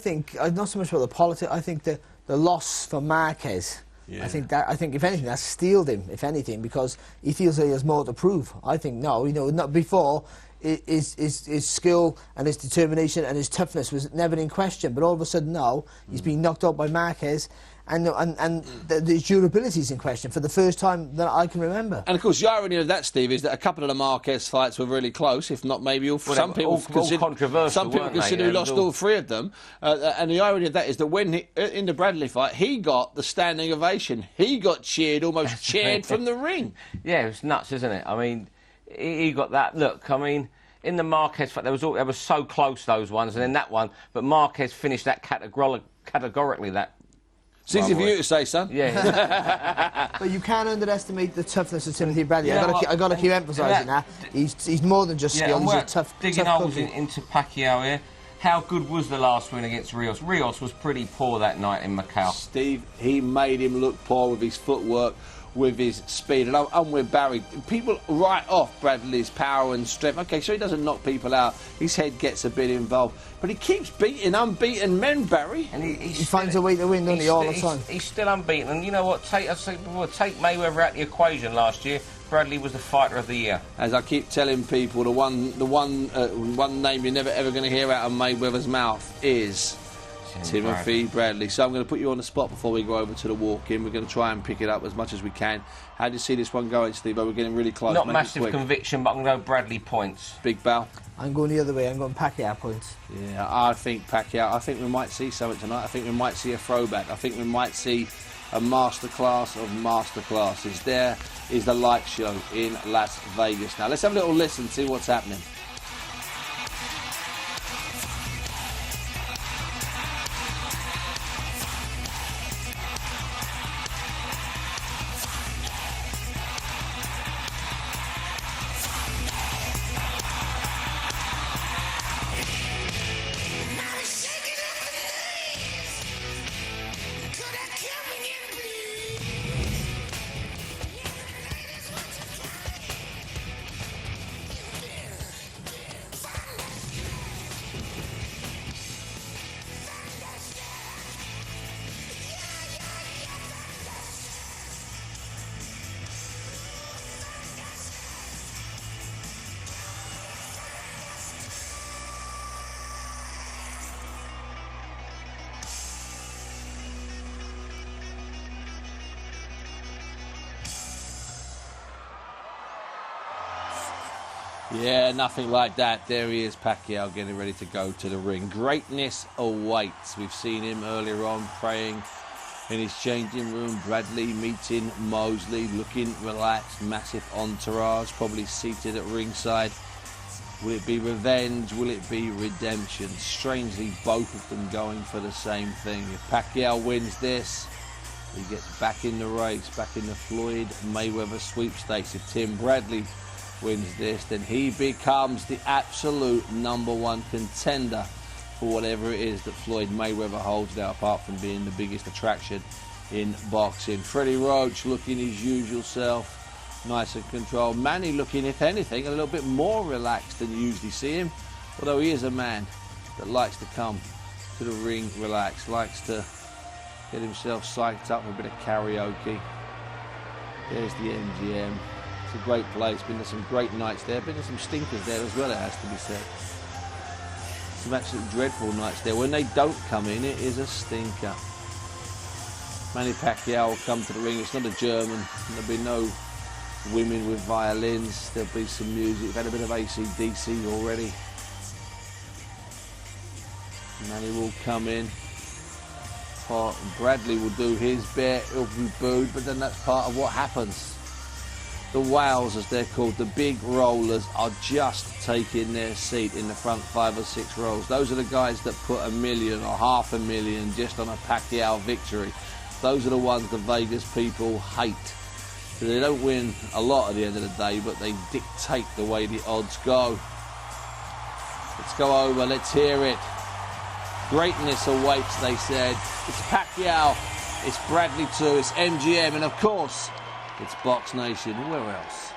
think not so much about the politics. I think the loss for Marquez. Yeah. I think if anything, that's steeled him. If anything, because he feels that he has more to prove. I think no, not before. His skill and his determination and his toughness was never in question. But all of a sudden now he's been knocked out by Marquez. And the durability is in question for the first time that I can remember. And of course, the irony of that, Steve, is that a couple of the Marquez fights were really close, if not maybe all. Some people consider he lost all three of them. And the irony of that is that when in the Bradley fight, he got the standing ovation. He got cheered, almost cheered from the ring. Yeah, it was nuts, isn't it? I mean, he got that look. I mean, in the Marquez fight, they were so close, those ones, and then that one, but Marquez finished that categorically. That. It's easy for you to say, son. Yeah. But you can't underestimate the toughness of Timothy Bradley. I've got to keep emphasising that. He's more than just skill. He's a tough. Digging holes into Pacquiao here. How good was the last win against Rios? Rios was pretty poor that night in Macau. Steve, he made him look poor with his footwork, with his speed. And I'm with Barry. People write off Bradley's power and strength. OK, so he doesn't knock people out. His head gets a bit involved. But he keeps beating unbeaten men, Barry. And he finds a way to win, doesn't he, all the time? He's still unbeaten. And you know what? Take Mayweather out the equation last year. Bradley was the fighter of the year. As I keep telling people, the one name you're never ever going to hear out of Mayweather's mouth is Timothy Bradley. So I'm going to put you on the spot before we go over to the walk-in. We're going to try and pick it up as much as we can. How do you see this one going, Steve? We're getting really close. Not massive conviction, but I'm going to go Bradley points. Big Bal? I'm going the other way. I'm going Pacquiao points. Yeah, I think Pacquiao. I think we might see something tonight. I think we might see a throwback. I think we might see a masterclass of masterclasses. There is the light show in Las Vegas. Now, let's have a little listen, see what's happening. Yeah, nothing like that. There he is, Pacquiao, getting ready to go to the ring. Greatness awaits. We've seen him earlier on praying in his changing room. Bradley meeting Mosley, looking relaxed, massive entourage, probably seated at ringside. Will it be revenge? Will it be redemption? Strangely, both of them going for the same thing. If Pacquiao wins this, he gets back in the race, back in the Floyd Mayweather sweepstakes. If Tim Bradley wins this, then he becomes the absolute #1 contender for whatever it is that Floyd Mayweather holds now, apart from being the biggest attraction in boxing. Freddie Roach looking his usual self, nice and controlled. Manny looking, if anything, a little bit more relaxed than you usually see him, although he is a man that likes to come to the ring relaxed, likes to get himself psyched up with a bit of karaoke. There's the MGM. It's a great place. Been to some great nights there. Been to some stinkers there as well, it has to be said. Some absolutely dreadful nights there. When they don't come in, it is a stinker. Manny Pacquiao will come to the ring. It's not a German. There'll be no women with violins. There'll be some music. We've had a bit of AC/DC already. Manny will come in. Bradley will do his bit. He'll be booed, but then that's part of what happens. The whales, as they're called, the big rollers, are just taking their seat in the front 5 or 6 rows. Those are the guys that put $1 million or $500,000 just on a Pacquiao victory. Those are the ones the Vegas people hate. So they don't win a lot at the end of the day, but they dictate the way the odds go. Let's go over, let's hear it. Greatness awaits, they said. It's Pacquiao, it's Bradley too, it's MGM, and of course, it's Box Nation. Where else?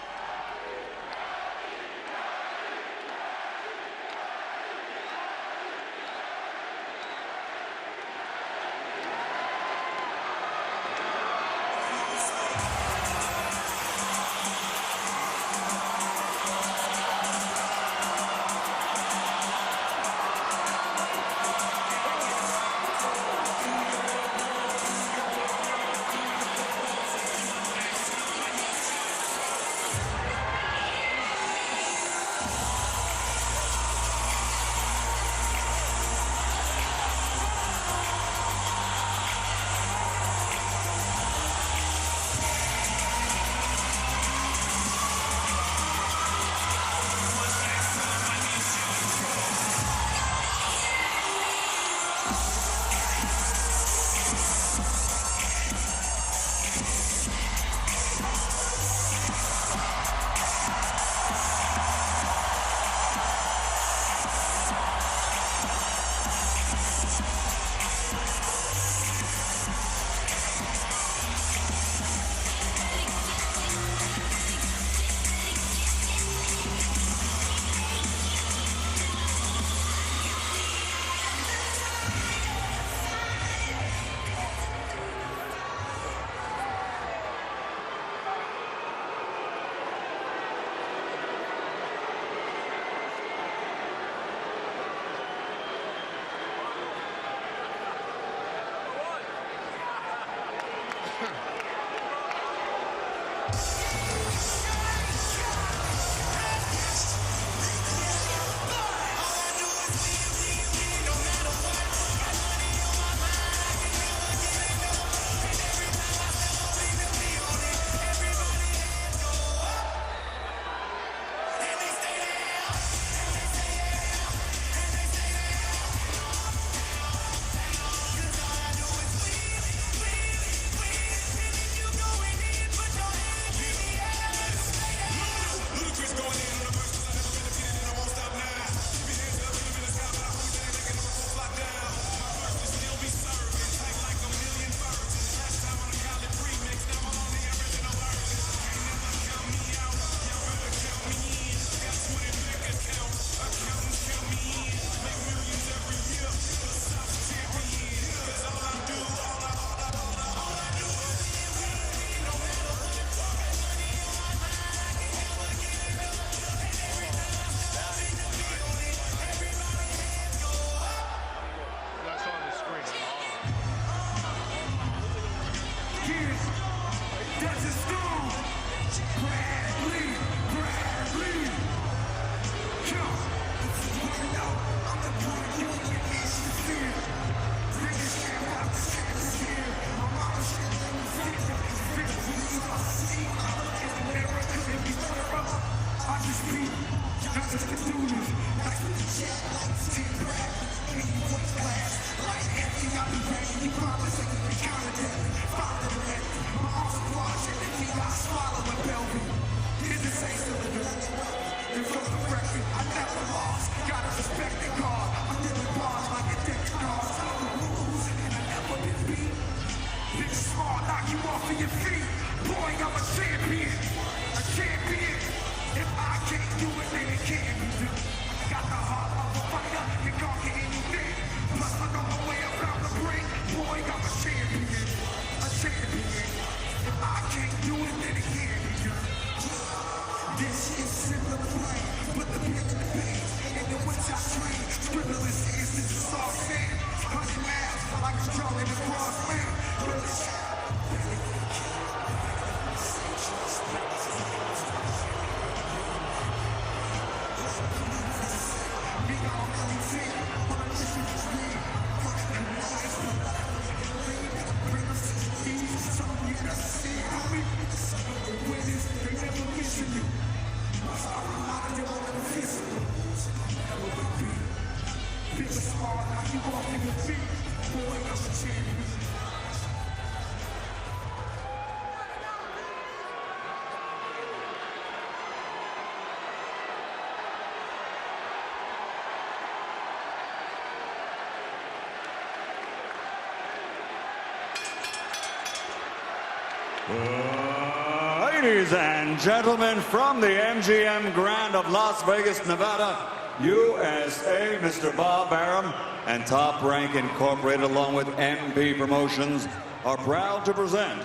Ladies and gentlemen, from the MGM Grand of Las Vegas, Nevada, USA, Mr. Bob Arum and Top Rank Incorporated, along with MP Promotions, are proud to present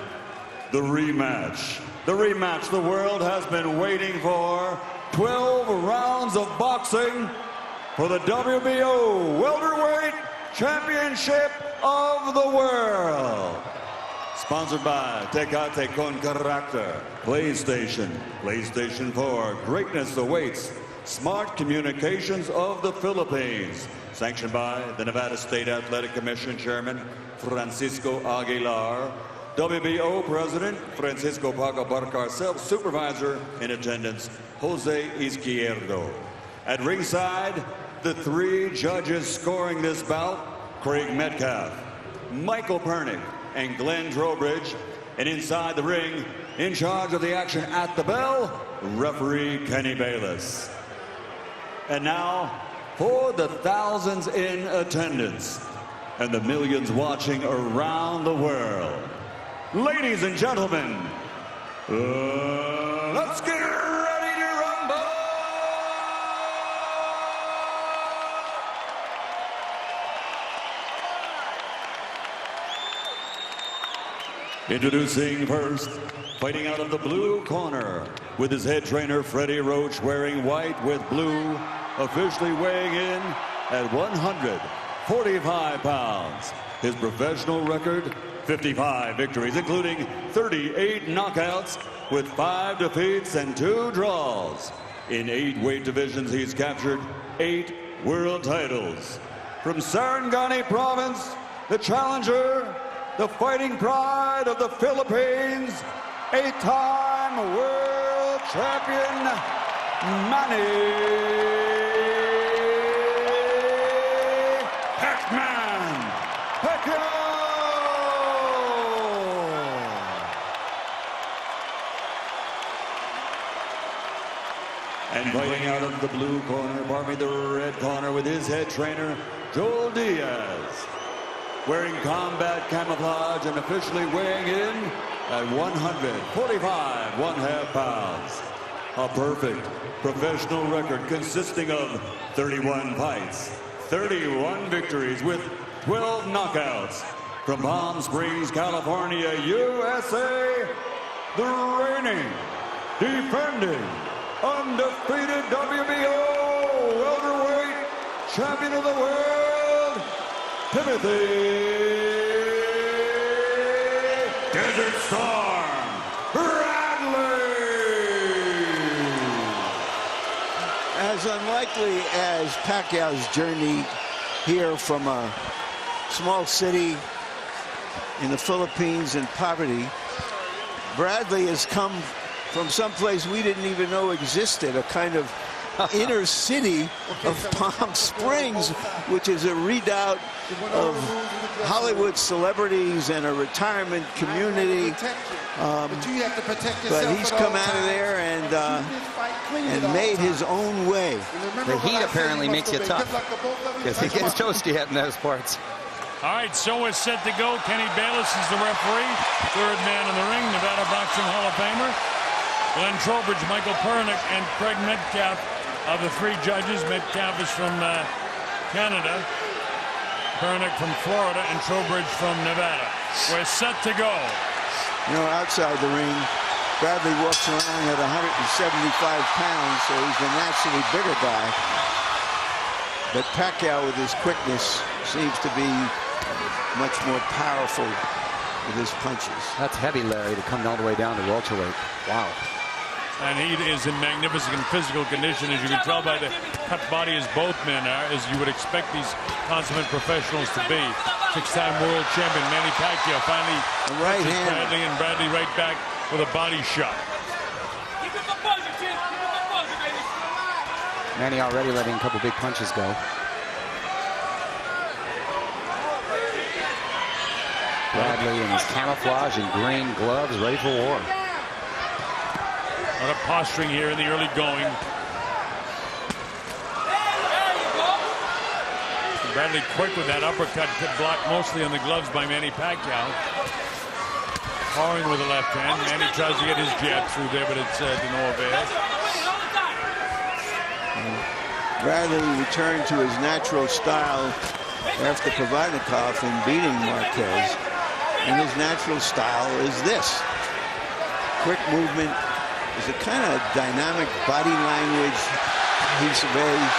the rematch. The rematch the world has been waiting for. 12 rounds of boxing for the WBO Welterweight Championship of the World. Sponsored by Tecate con Carácter, PlayStation, PlayStation 4, Greatness Awaits, Smart Communications of the Philippines. Sanctioned by the Nevada State Athletic Commission Chairman Francisco Aguilar, WBO President Francisco Paco Barcarcel, Supervisor in attendance Jose Izquierdo. At ringside, the 3 judges scoring this bout: Craig Metcalf, Michael Pernick, and Glenn Trowbridge. And inside the ring, in charge of the action at the bell, referee Kenny Bayless. And now, for the thousands in attendance and the millions watching around the world, ladies and gentlemen, let's get ready to rumble! Introducing first, fighting out of the blue corner, with his head trainer Freddie Roach wearing white with blue, officially weighing in at 145 pounds. His professional record, 55 victories, including 38 knockouts, with 5 defeats and 2 draws. In 8 weight divisions, he's captured 8 world titles. From Sarangani Province, the challenger, the fighting pride of the Philippines, 8-time world champion, Manny Pacquiao! And fighting out of the blue corner, the red corner, with his head trainer, Joel Diaz, wearing combat camouflage and officially weighing in at 145 1/2 pounds. A perfect professional record consisting of 31 fights, 31 victories with 12 knockouts. From Palm Springs, California, USA, the reigning, defending, undefeated WBO welterweight champion of the world, Timothy Desert Storm Bradley. As unlikely as Pacquiao's journey here from a small city in the Philippines in poverty, Bradley has come from someplace we didn't even know existed, a kind of inner city of Palm Springs, which is a redoubt of Hollywood celebrities and a retirement community. But he's come out of there and made his own way. The heat apparently makes you tough, because he gets toasty out in those parts. All right, so we're set to go. Kenny Bayless is the referee, third man in the ring, Nevada Boxing Hall of Famer. Glenn Trowbridge, Michael Pernick, and Craig Metcalf are the 3 judges. Metcalf is from Canada, Pernick from Florida, and Trowbridge from Nevada. We're set to go. You know, outside the ring, Bradley walks around at 175 pounds, so he's a naturally bigger guy. But Pacquiao, with his quickness, seems to be much more powerful with his punches. That's heavy, Larry, to come all the way down to welterweight. Wow. And he is in magnificent physical condition, as you can tell by the cut body as both men are, as you would expect these consummate professionals to be. Six-time world champion Manny Pacquiao finally right hand. Bradley, and Bradley right back with a body shot. Manny already letting a couple big punches go. Bradley in his camouflage and green gloves, ready for war. A lot of posturing here in the early going. Bradley quick with that uppercut, blocked mostly on the gloves by Manny Pacquiao. Powering with the left hand. Manny tries to get his jab through there, but it's to no avail. Bradley returned to his natural style after Provodnikov and beating Marquez. And his natural style is this. Quick movement. There's a kind of dynamic body language he surveys.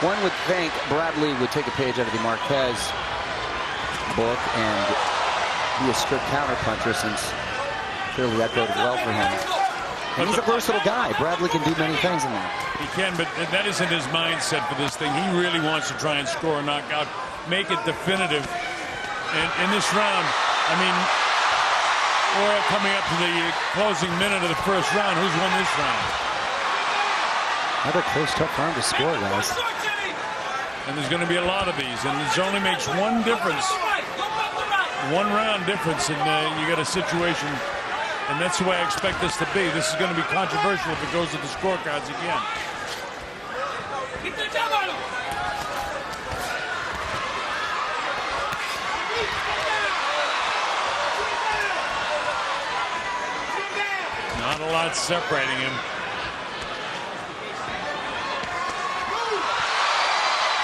One would think Bradley would take a page out of the Marquez book and be a strict counterpuncher, since clearly that boded well for him. And he's a versatile guy. Bradley can do many things in that. He can, but that isn't his mindset for this thing. He really wants to try and score a knockout, make it definitive. And in this round, I mean, we're coming up to the closing minute of the first round. Who's won this round? Another close, tough round to score, guys. And there's going to be a lot of these, and this only makes one difference. One round difference, and you get a situation, and that's the way I expect this to be. This is going to be controversial if it goes to the scorecards again. Not a lot separating him.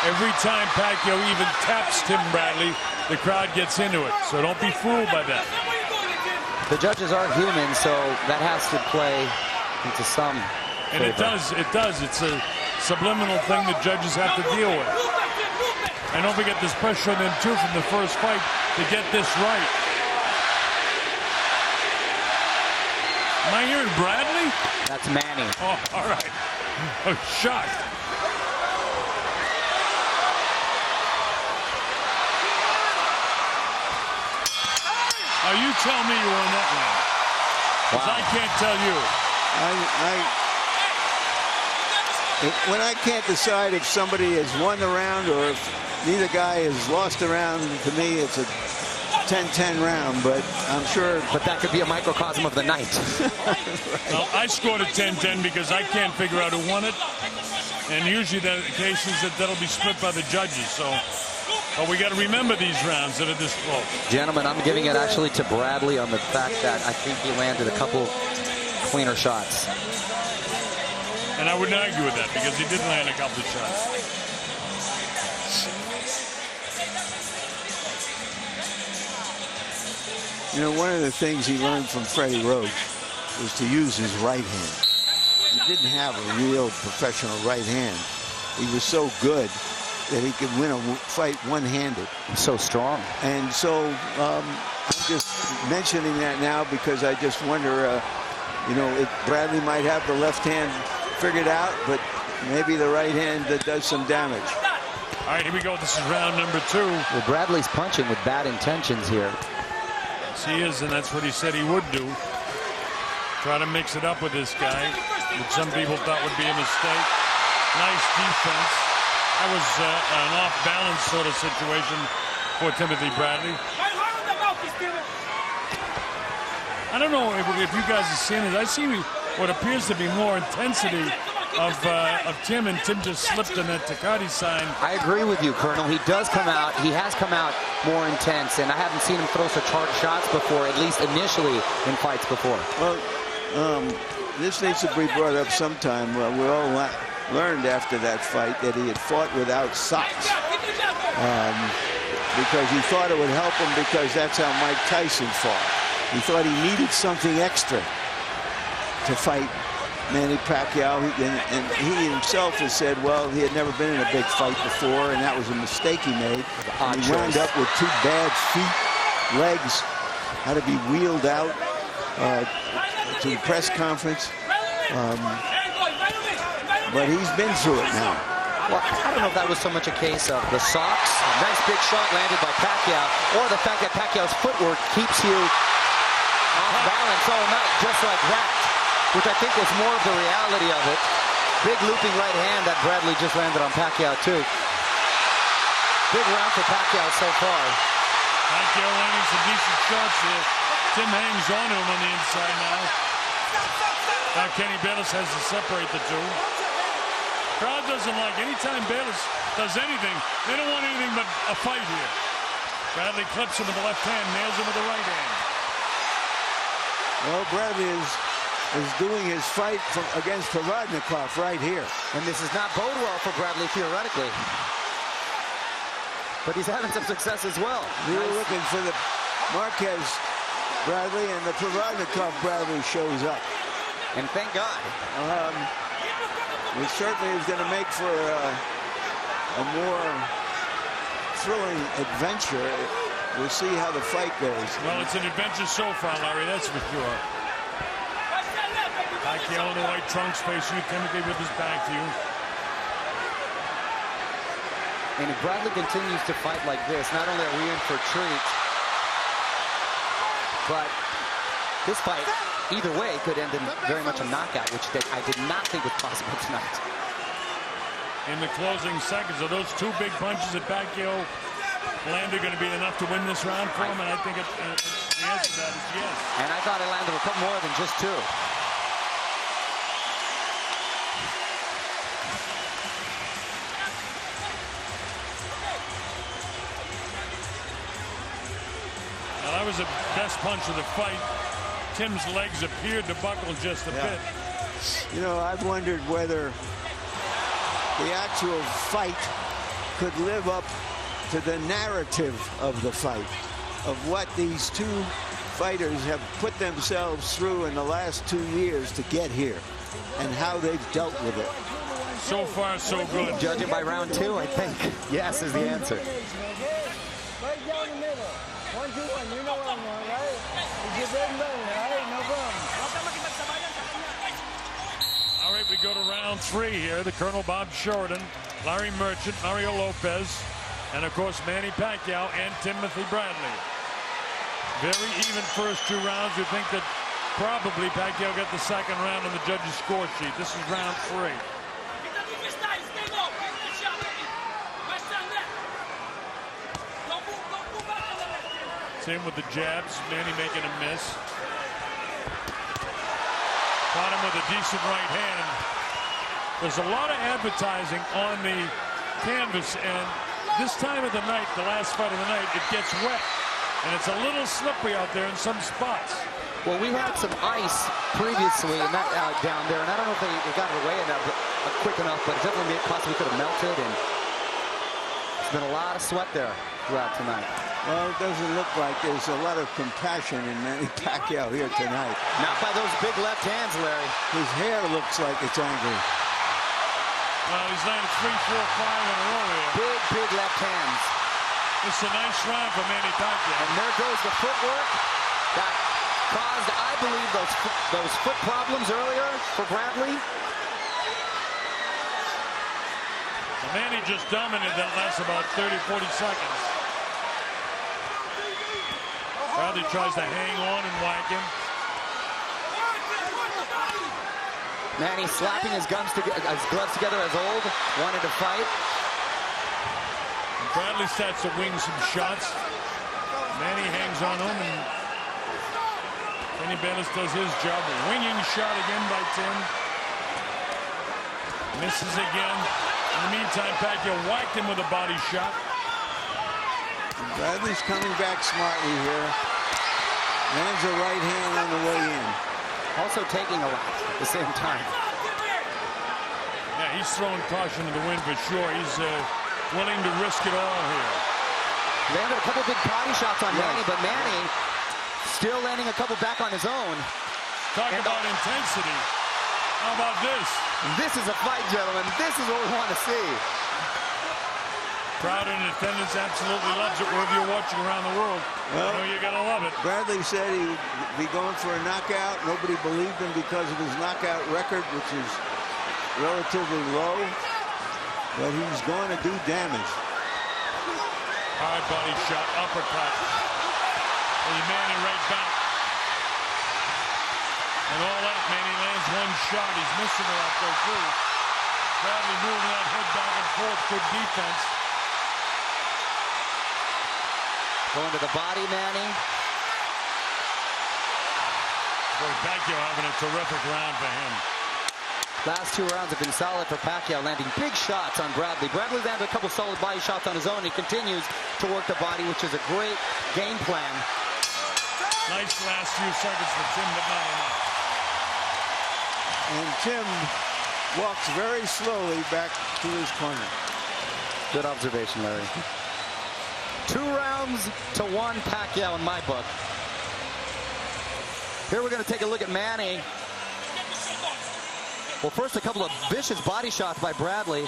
Every time Pacquiao even taps Tim Bradley, the crowd gets into it. So don't be fooled by that. The judges are human, so that has to play into some And favor. it does. It's a subliminal thing that judges have to deal with. And don't forget, there's pressure on them too from the first fight to get this right. Am I hearing Bradley? That's Manny. Oh, all right. I was shocked. Oh, you tell me you won that round. Because I can't tell you. When I can't decide if somebody has won the round or if neither guy has lost the round, to me it's a 10-10 round, but I'm sure. But that could be a microcosm of the night. Right. Well, I scored a 10-10 because I can't figure out who won it. And usually the case is that'll be split by the judges. So, but we got to remember these rounds that are this close. Gentlemen, I'm giving it actually to Bradley on the fact that I think he landed a couple cleaner shots. And I wouldn't argue with that because he did land a couple of shots. You know, one of the things he learned from Freddie Roach was to use his right hand. He didn't have a real professional right hand. He was so good that he could win a fight one-handed. So strong. And so I'm just mentioning that now because I just wonder, you know, if Bradley might have the left hand figured out, but maybe the right hand that does some damage. All right, here we go. This is round number 2. Well, Bradley's punching with bad intentions here. Yes, he is, and that's what he said he would do. Try to mix it up with this guy, which some people thought would be a mistake. Nice defense. That was an off-balance sort of situation for Timothy Bradley. I don't know if you guys have seen it. I see what appears to be more intensity of Tim, and Tim just slipped on that Takati sign. I agree with you, Colonel. He does come out. He has come out more intense, and I haven't seen him throw such hard shots before, at least initially in fights before. Well, this needs to be brought up sometime. We all learned after that fight that he had fought without socks because he thought it would help him because that's how Mike Tyson fought. He thought he needed something extra to fight Manny Pacquiao, and he himself has said, well, he had never been in a big fight before, and that was a mistake he made. He wound up with 2 bad feet, legs, had to be wheeled out to the press conference. But he's been through it now. Well, I don't know if that was so much a case of the socks, nice big shot landed by Pacquiao, or the fact that Pacquiao's footwork keeps you off balance all night, just like that, which I think was more of the reality of it. Big looping right hand that Bradley just landed on Pacquiao, too. Big round for Pacquiao so far. Pacquiao landing some decent shots here. Tim hangs on to him on the inside now. Now Kenny Bayless has to separate the two. Crowd doesn't like anytime Bayless does anything. They don't want anything but a fight here. Bradley clips him with the left hand, nails him with the right hand. Well, Bradley is doing his fight against Provodnikov right here. And this is not bode well for Bradley theoretically. But he's having some success as well. We were looking for the Marquez Bradley, and the Provodnikov Bradley shows up. And thank God. It certainly is going to make for a more thrilling adventure. We'll see how the fight goes. Well, it's an adventure so far, Larry, that's for sure. Pacquiao in the white trunks facing you, Timothy with his back to you. And if Bradley continues to fight like this, not only are we in for a treat, but this fight, either way, could end in very much a knockout, which I did not think was possible tonight. In the closing seconds, are those 2 big punches that Pacquiao landed going to be enough to win this round for him? And I think the answer to that is yes. And I thought he landed a couple more than just 2. Now, that was the best punch of the fight. Tim's legs appeared to buckle just a bit. You know, I've wondered whether the actual fight could live up to the narrative of the fight, of what these 2 fighters have put themselves through in the last 2 years to get here, and how they've dealt with it. So far, so good. Judging by round 2, I think yes is the answer. Right down the middle. 1, 2, 1. You know what I'm on, right? It's your bread and butter, all right? No problem. All right, we go to round 3 here. The Colonel Bob Sheridan, Larry Merchant, Mario Lopez, and of course Manny Pacquiao and Timothy Bradley. Very even first 2 rounds. You think that probably Pacquiao got the second round on the judges' score sheet. This is round 3. Tim with the jabs, Manny making a miss. Caught him with a decent right hand. There's a lot of advertising on the canvas, and this time of the night, the last fight of the night, it gets wet. And it's a little slippery out there in some spots. Well, we had some ice previously and that down there, and I don't know if they got it away enough, quick enough, but it definitely possibly could have melted, and there's been a lot of sweat there throughout tonight. Well, it doesn't look like there's a lot of compassion in Manny Pacquiao here tonight. Not by those big left hands, Larry. His hair looks like it's angry. Well, he's landed 3, 4, 5 in a row here. Big left hands. It's a nice round for Manny Pacquiao. And there goes the footwork that caused, I believe, those foot problems earlier for Bradley. Manny just dominated that last about 30, 40 seconds. Bradley tries to hang on and whack him. Manny slapping his gloves together as old, wanted to fight. And Bradley starts to wing some shots. Manny hangs on him, and Kenny Bayless does his job. A winging shot again by Tim. Misses again. In the meantime, Pacquiao whacked him with a body shot. Bradley's coming back smartly here. Lands a right hand on the way in. Also taking a lot at the same time. Yeah, he's throwing caution to the wind for sure. He's willing to risk it all here. Landed a couple big body shots on Manny, but Manny still landing a couple back on his own. Talk about intensity. How about this? This is a fight, gentlemen. This is what we want to see. Crowd in attendance absolutely loves it wherever you're watching around the world. Well, I know you're going to love it. Bradley said he would be going for a knockout. Nobody believed him because of his knockout record, which is relatively low. But he's going to do damage. Hard body shot, uppercut. And Manny right back. And all that, Manny lands one shot. He's missing it out there, too. Bradley moving that head back and forth. Good defense. Going to the body, Manny. Boy, Pacquiao having a terrific round for him. Last 2 rounds have been solid for Pacquiao, landing big shots on Bradley. Bradley landed a couple solid body shots on his own. He continues to work the body, which is a great game plan. Nice last few seconds for Tim, but not enough. And Tim walks very slowly back to his corner. Good observation, Larry. 2 rounds to 1 Pacquiao in my book. Here we're going to take a look at Manny. Well, first a couple of vicious body shots by Bradley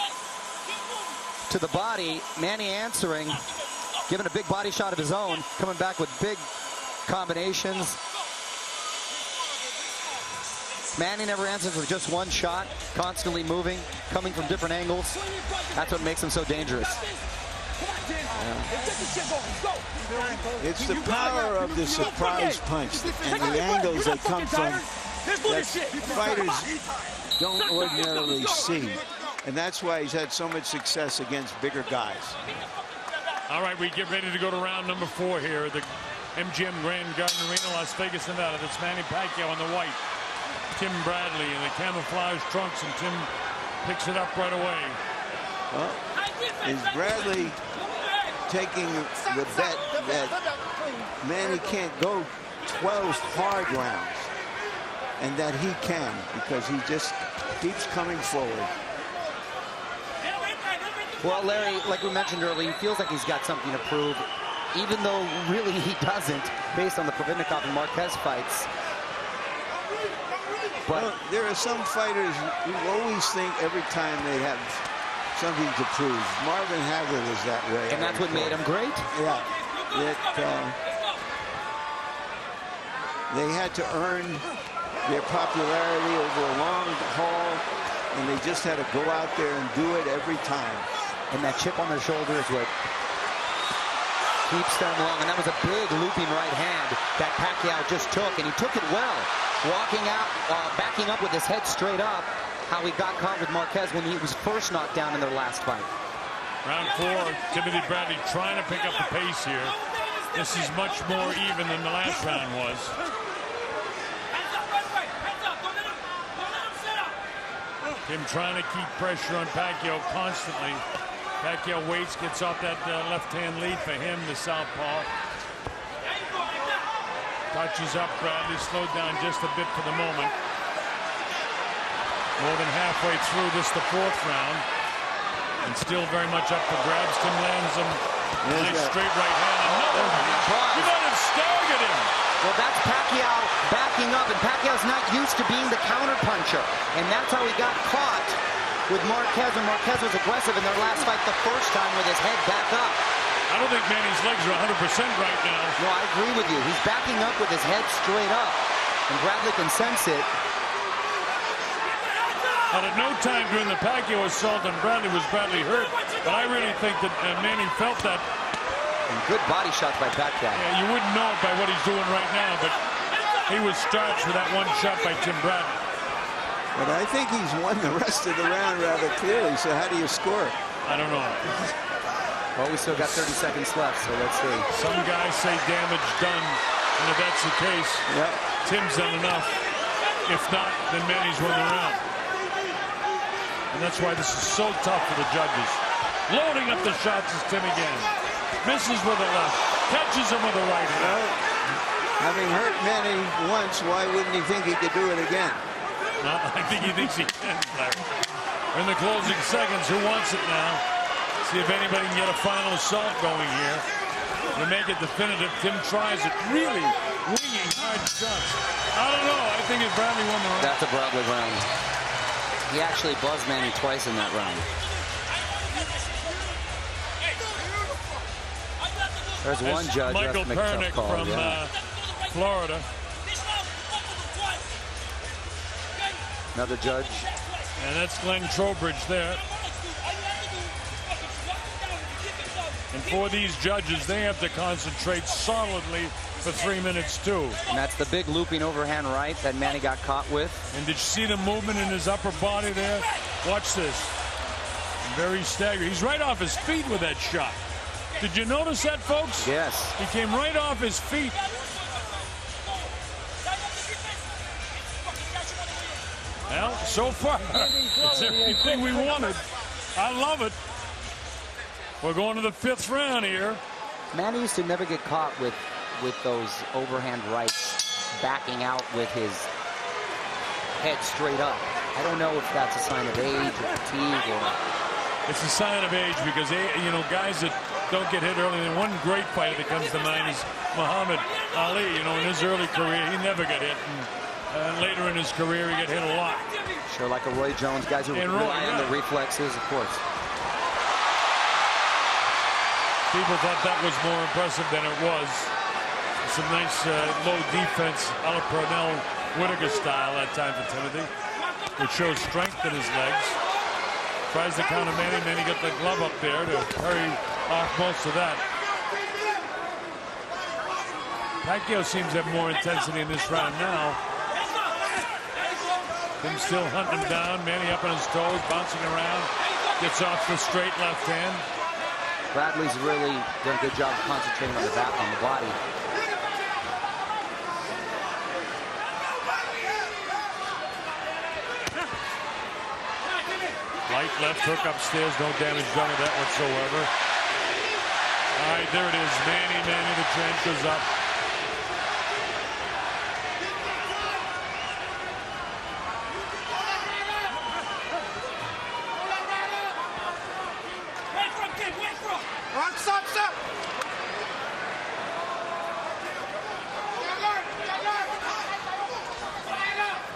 to the body. Manny answering, giving a big body shot of his own, coming back with big combinations. Manny never answers with just 1 shot, constantly moving, coming from different angles. That's what makes him so dangerous. It's the power of the surprise punch and the angles they come from that fighters don't ordinarily see. And that's why he's had so much success against bigger guys. All right, we get ready to go to round number 4 here at the MGM Grand Garden Arena, Las Vegas, Nevada. That's Manny Pacquiao in the white. Tim Bradley in the camouflage trunks, and Tim picks it up right away. Well, is Bradley taking the bet that Manny can't go 12 hard rounds, and that he can, because he just keeps coming forward. Well, Larry, like we mentioned earlier, he feels like he's got something to prove, even though really he doesn't, based on the Providnikov and Marquez fights. But well, there are some fighters who always think every time they have something to prove. Marvin Hagler was that way. And that's what made him great? Yeah. They had to earn their popularity over a long haul, and they just had to go out there and do it every time. And that chip on their shoulder is what keeps them along. And that was a big looping right hand that Pacquiao just took, and he took it well. Walking out, backing up with his head straight up, how he got caught with Marquez when he was first knocked down in their last fight. Round 4, Timothy Bradley trying to pick up the pace here. This is much more even than the last round was. Tim trying to keep pressure on Pacquiao constantly. Pacquiao waits, gets off that left-hand lead for him, the southpaw. Touches up, Bradley slowed down just a bit for the moment. More than halfway through this, the 4th round. And still very much up for grabs. Tim lands him. Nice straight right hand. Another one. He might have staggered him. Well, that's Pacquiao backing up, and Pacquiao's not used to being the counterpuncher. And that's how he got caught with Marquez, when Marquez was aggressive in their last fight the first time with his head back up. I don't think Manny's legs are 100% right now. No, I agree with you. He's backing up with his head straight up, and Bradley can sense it. But at no time during the Pacquiao assault on Bradley was Bradley hurt, but I really think that Manny felt that. And good body shots by Pacquiao. Yeah, you wouldn't know it by what he's doing right now, but he was starched with that one shot by Tim Bradley. But I think he's won the rest of the round rather clearly, so how do you score it? I don't know. Well, we still got 30 seconds left, so let's see. Some guys say damage done, and if that's the case, Tim's done enough. If not, then Manny's won the round. And that's why this is so tough for the judges. Loading up the shots is Tim again. Misses with the left, catches him with the right hand. Well, having hurt Manny once, why wouldn't he think he could do it again? No, I think he thinks he can, Larry. In the closing seconds, who wants it now? See if anybody can get a final assault going here. To make it definitive, Tim tries it. Really winging hard shots. I don't know. I think if Bradley won the round. That's a Bradley round. He actually buzzed Manny twice in that round. There's one judge who has Michael to make a tough Pernick call. from Florida. Another judge. And that's Glenn Trowbridge there. And for these judges, they have to concentrate solidly for 3 minutes too. And that's the big looping overhand right that Manny got caught with. And did you see the movement in his upper body there? Watch this. Very staggering. He's right off his feet with that shot. Did you notice that, folks? Yes. He came right off his feet. Well, so far, it's everything we wanted. I love it. We're going to the 5th round here. Manny used to never get caught with those overhand rights, backing out with his head straight up. I don't know if that's a sign of age or fatigue or... It's a sign of age because, you know, guys that don't get hit early. And one great fighter that comes to mind is Muhammad Ali. You know, in his early career, he never got hit. And later in his career, he got hit a lot. Sure, like a Roy Jones, guys who rely on the reflexes, of course. People thought that was more impressive than it was. Some nice low defense, a la Pernell Whitaker style that time for Timothy, which shows strength in his legs. Tries to counter Manny, Manny got the glove up there to hurry off most of that. Pacquiao seems to have more intensity in this round now. Tim still hunting him down, Manny up on his toes, bouncing around, gets off the straight left hand. Bradley's really done a good job of concentrating on the back, on the body. Light left hook upstairs, no damage done with that whatsoever. All right, there it is. Manny, the trench goes up.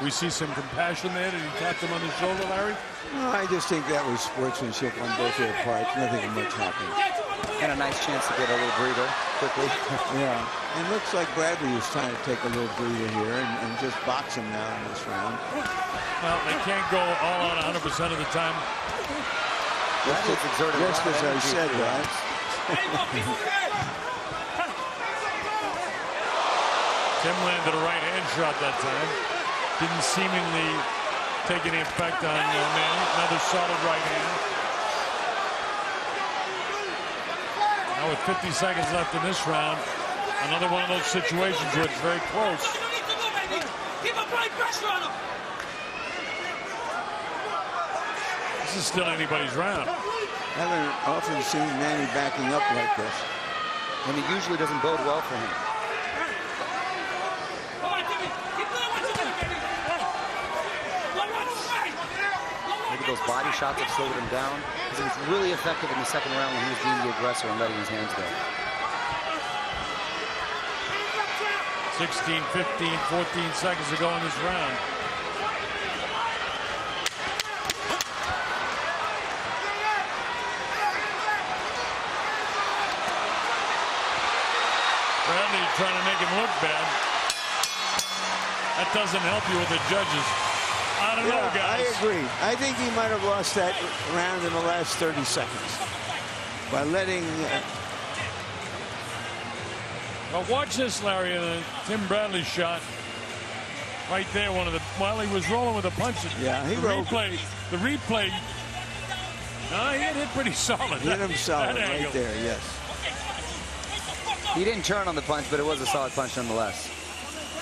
We see some compassion there. Did he tap him on the shoulder, Larry? No, I just think that was sportsmanship on both their parts. Nothing much happened. And a nice chance to get a little breather quickly. Yeah. It looks like Bradley is trying to take a little breather here and just box him now in this round. Well, they can't go all out 100% of the time. Just as I said, guys. Tim landed a right hand shot that time. Didn't seemingly take any effect on Manny. Another solid right hand. Now with 50 seconds left in this round, another one of those situations where it's very close. This is still anybody's round. I haven't often seen Manny backing up like this. And it usually doesn't bode well for him. Maybe those body shots have slowed him down. Because he was really effective in the second round when he was being the aggressor and letting his hands go. 16, 15, 14 seconds to go in this round. Bradley trying to make him look bad. That doesn't help you with the judges. I don't know, guys. I agree. I think he might have lost that round in the last 30 seconds by letting... Well, watch this, Larry. Tim Bradley shot right there. While he was rolling with a punch. Yeah, he rolled. The replay. He hit pretty solid. Hit him solid right there, yes. He didn't turn on the punch, but it was a solid punch nonetheless.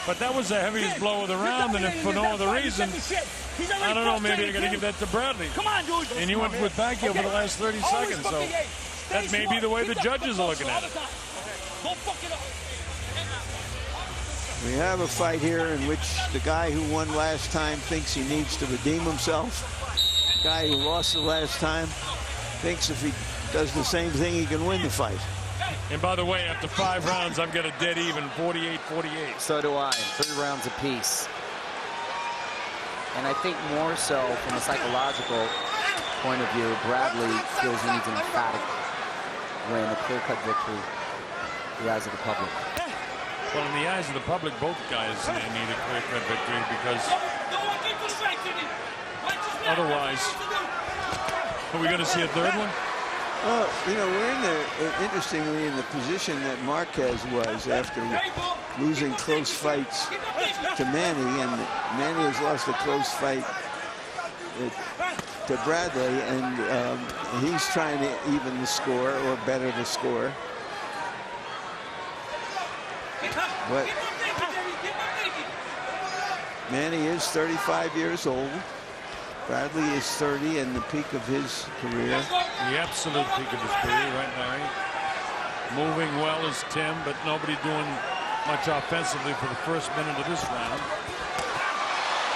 But that was the heaviest blow of the round, and if for no other reason, I don't know, maybe I got to give that to Bradley. And he went with Pacquiao for the last 30 seconds, so that may be the way the judges are looking at it. We have a fight here in which the guy who won last time thinks he needs to redeem himself. The guy who lost the last time thinks if he does the same thing, he can win the fight. And by the way, after 5 rounds, I've got a dead even, 48-48. So do I. 3 rounds apiece. And I think more so from a psychological point of view, Bradley feels he needs an emphatic win, a clear-cut victory in the eyes of the public. Well, in the eyes of the public, both guys need a clear-cut victory because otherwise, are we going to see a third one? Well, you know, we're interestingly in the position that Marquez was after losing close fights to Manny, and Manny has lost a close fight to Bradley, and he's trying to even the score or better the score. But Manny is 35 years old. Bradley is 30 and the peak of his career. The absolute peak of his career, right, Larry? Moving well as Tim, but nobody doing much offensively for the first minute of this round.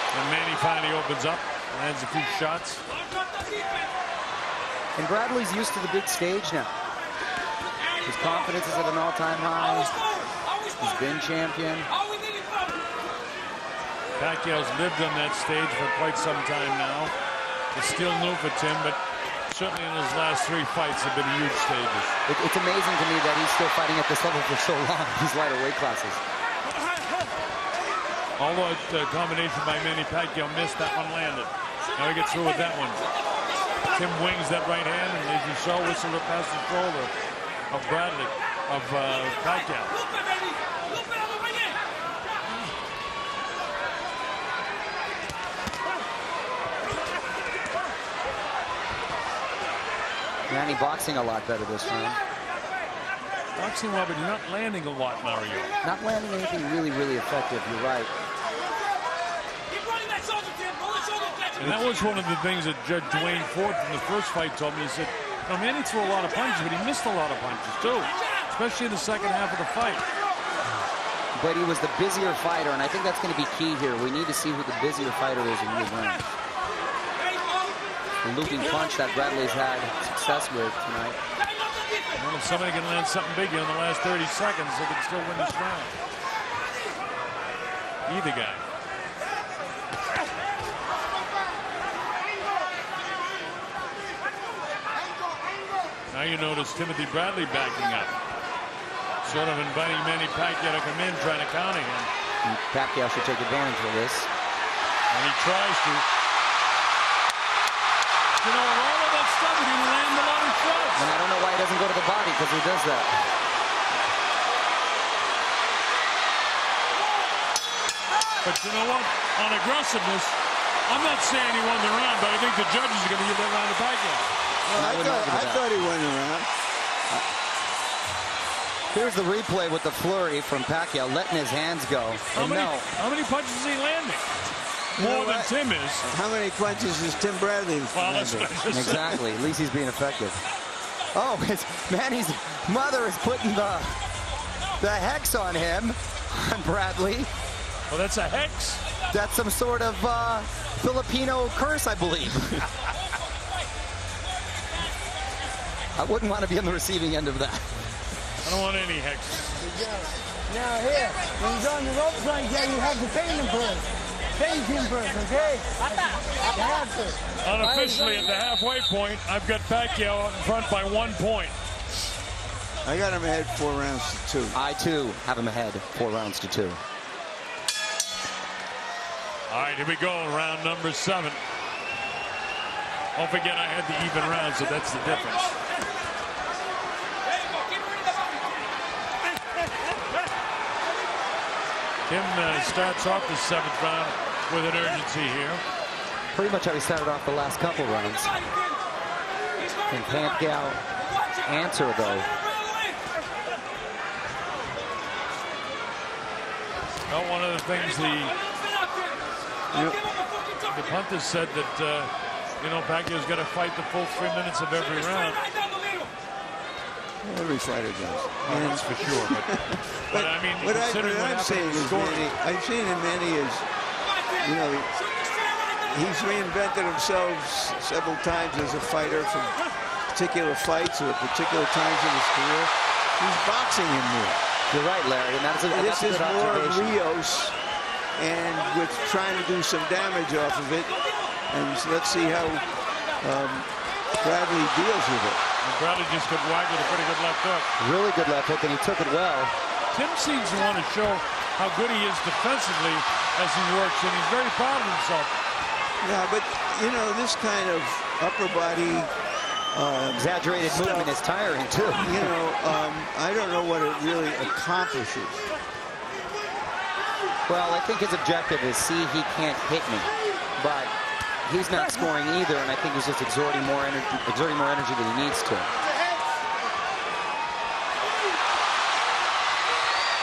And Manny finally opens up, lands a few shots. And Bradley's used to the big stage now. His confidence is at an all-time high. He's been champion. Pacquiao's lived on that stage for quite some time now. It's still new for Tim, but certainly in his last 3 fights have been huge stages. It's amazing to me that he's still fighting at this level for so long, these lighter weight classes. Although the combination by Manny Pacquiao missed, that one landed. Now he gets through with that one. Tim wings that right hand, and as you saw, whistled it past the shoulder of Bradley, of Pacquiao. Manny boxing a lot better this round. Boxing well, but you're not landing a lot, Mario. Not landing anything really effective, you're right. And that was one of the things that Judge Dwayne Ford from the first fight told me. He said, no, Manny threw a lot of punches, but he missed a lot of punches, too. Especially in the second half of the fight. But he was the busier fighter, and I think that's going to be key here. We need to see who the busier fighter is in the ring. The looping punch that Bradley's had success with tonight. Well, if somebody can land something big in the last 30 seconds, they can still win this round. Either guy. Now you notice Timothy Bradley backing up. Sort of inviting Manny Pacquiao to come in, trying to counter him. And Pacquiao should take advantage of this. And he tries to. You know, all of that stuff, he didn't land a lot of shots. And I don't know why he doesn't go to the body, because he does that. But you know what? On aggressiveness, I'm not saying he won the round, but I think the judges are going to give that round to Pacquiao. Well, I thought he won the round. Here's the replay with the flurry from Pacquiao, letting his hands go. How many punches is he landing? More than Tim is. How many punches is Tim Bradley landing? Exactly. At least he's being effective. Oh, Manny's mother is putting the hex on him, on Bradley. Well, that's a hex. That's some sort of Filipino curse, I believe. I wouldn't want to be on the receiving end of that. I don't want any hexes. Now here, when he's on the ropes like that, you have to paint him first. Paint him first, okay? You have to. Unofficially, at the halfway point, I've got Pacquiao out in front by 1 point. I got him ahead 4 rounds to 2. I, too, have him ahead 4 rounds to 2. All right, here we go, round number 7. Don't forget I had the even round, so that's the difference. Tim starts off the 7th round with an urgency here. Pretty much how he started off the last couple rounds. And Pacquiao answer, though. Well, one of the things the punter said that, you know, Pacquiao's got to fight the full 3 minutes of every round. Every fighter does. Well, that's for sure. But I mean, what I'm saying is, Manny, I'm saying that Manny is, you know, he's reinvented himself several times as a fighter from particular fights or particular times in his career. He's boxing him more. You're right, Larry, and that's a this good is more observation. Rios and with trying to do some damage off of it. And so let's see how Bradley deals with it. And Bradley just got whacked with a pretty good left hook. Really good left hook, and he took it well. Tim seems to want to show how good he is defensively as he works, and he's very proud of himself. Yeah, but, you know, this kind of upper body exaggerated movement is tiring, too. You know, I don't know what it really accomplishes. Well, I think his objective is, see, he can't hit me. But he's not scoring either, and I think he's just exerting more energy than he needs to.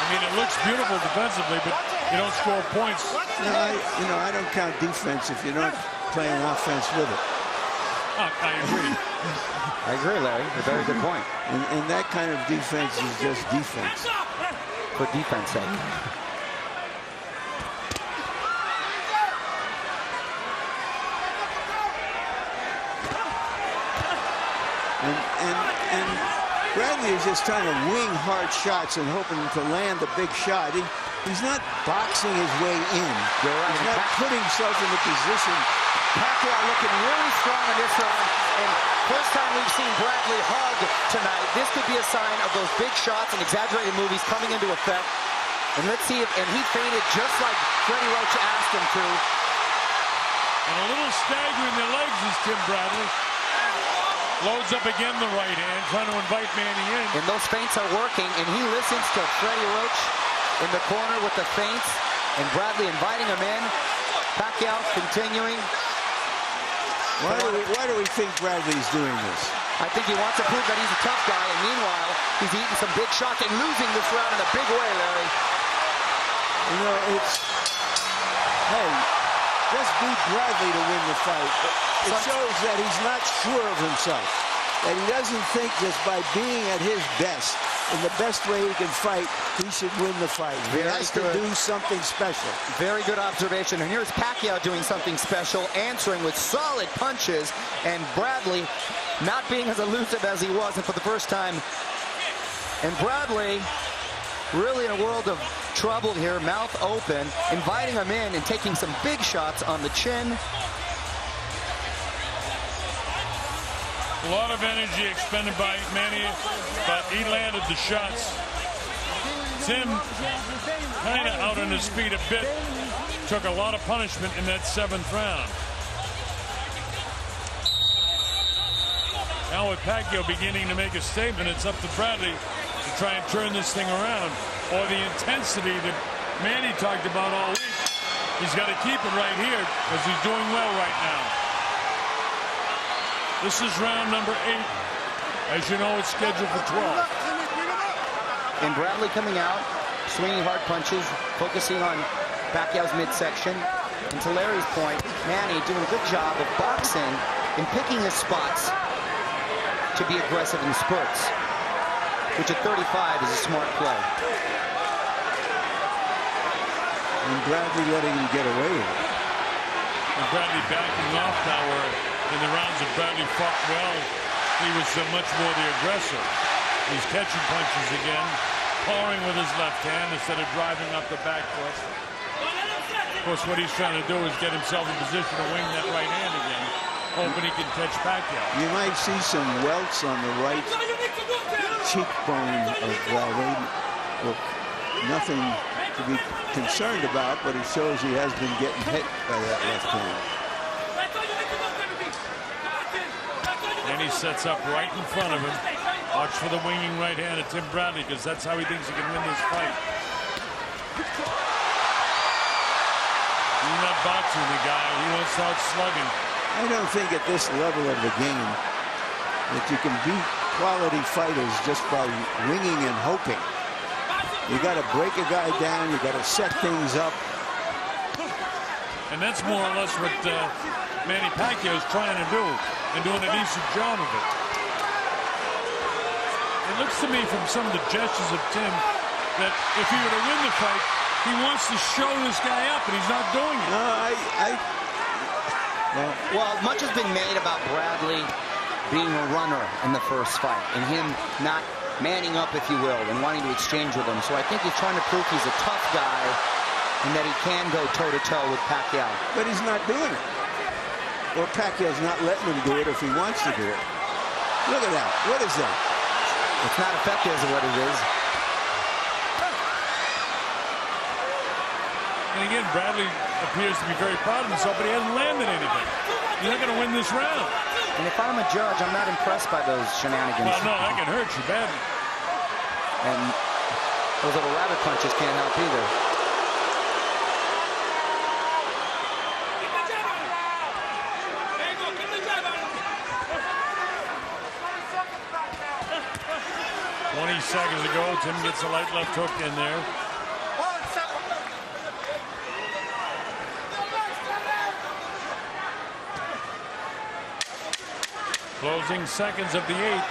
I mean, it looks beautiful defensively, but you don't score points. No, I don't count defense if you're not playing offense with it. I agree. I agree, Larry. A very good point. And that kind of defense is just defense. For defense sake. And Bradley is just trying to wing hard shots and hoping to land a big shot. He's not boxing his way in. He's not putting himself in the position. Pacquiao looking really strong in this round. And first time we've seen Bradley hug tonight. This could be a sign of those big shots and exaggerated movies coming into effect. And let's see if, and he feinted just like Freddie Roach asked him to. And a little staggering the legs is Tim Bradley. Loads up again the right hand, trying to invite Manny in. And those feints are working, and he listens to Freddie Roach in the corner with the feints, and Bradley inviting him in. Pacquiao continuing. Why do we think Bradley's doing this? I think he wants to prove that he's a tough guy, and meanwhile, he's eating some big shots and losing this round in a big way, Larry. You know, hey, just beat Bradley to win the fight. It shows that he's not sure of himself, that he doesn't think just by being at his best, in the best way he can fight, he should win the fight. He has to do something special. Very good observation. And here's Pacquiao doing something special, answering with solid punches, and Bradley not being as elusive as he was, and for the first time. And Bradley really in a world of trouble here, mouth open, inviting him in and taking some big shots on the chin. A lot of energy expended by Manny, but he landed the shots. Tim kind of out on his feet a bit. Took a lot of punishment in that 7th round. Now with Pacquiao beginning to make a statement, it's up to Bradley to try and turn this thing around. Or the intensity that Manny talked about all week. He's got to keep it right here because he's doing well right now. This is round number 8. As you know, it's scheduled for 12. And Bradley coming out, swinging hard punches, focusing on Pacquiao's midsection. And to Larry's point, Manny doing a good job of boxing and picking his spots to be aggressive in spurts, which at 35 is a smart play. And Bradley letting him get away with it. And Bradley backing off now, where in the rounds that Bradley fought well, he was much more the aggressor. He's catching punches again, powering with his left hand instead of driving up the back foot. Of course, what he's trying to do is get himself in position to wing that right hand again, hoping he can catch Pacquiao. You might see some welts on the right cheekbone of Bradley. Look, nothing to be concerned about, but it shows he has been getting hit by that left hand. And he sets up right in front of him. Watch for the winging right hand of Tim Bradley, because that's how he thinks he can win this fight. He's not boxing the guy. He wants to out slugging. I don't think at this level of the game that you can beat quality fighters just by winging and hoping. You got to break a guy down. You got to set things up. And that's more or less what Manny Pacquiao is trying to do, and doing a decent job of it. It looks to me from some of the gestures of Tim that if he were to win the fight, he wants to show this guy up, and he's not doing it. No, Well, much has been made about Bradley being a runner in the first fight, and him not manning up, if you will, and wanting to exchange with him. So I think he's trying to prove he's a tough guy and that he can go toe-to-toe with Pacquiao. But he's not doing it. Or Pacquiao's not letting him do it if he wants to do it. Look at that. What is that? It's not effective is what it is. And again, Bradley appears to be very proud of himself, but he hasn't landed anything. He's not going to win this round. And if I'm a judge, I'm not impressed by those shenanigans. Well, no, that can hurt you badly. And those little rabbit punches can't help either. Seconds ago, Tim gets a light left hook in there. Closing seconds of the 8th.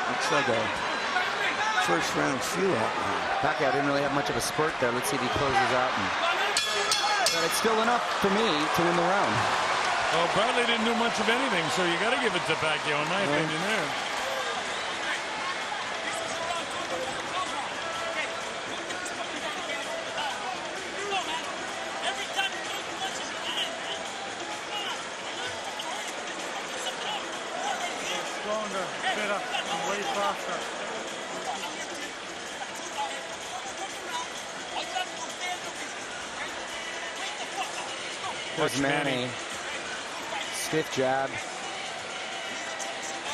Looks like a first round feel out now. Pacquiao didn't really have much of a spurt there. Let's see if he closes out. But it's still enough for me to win the round. Well, Bradley didn't do much of anything, so you got to give it to Pacquiao, in my opinion there. There's Manny. Stiff jab.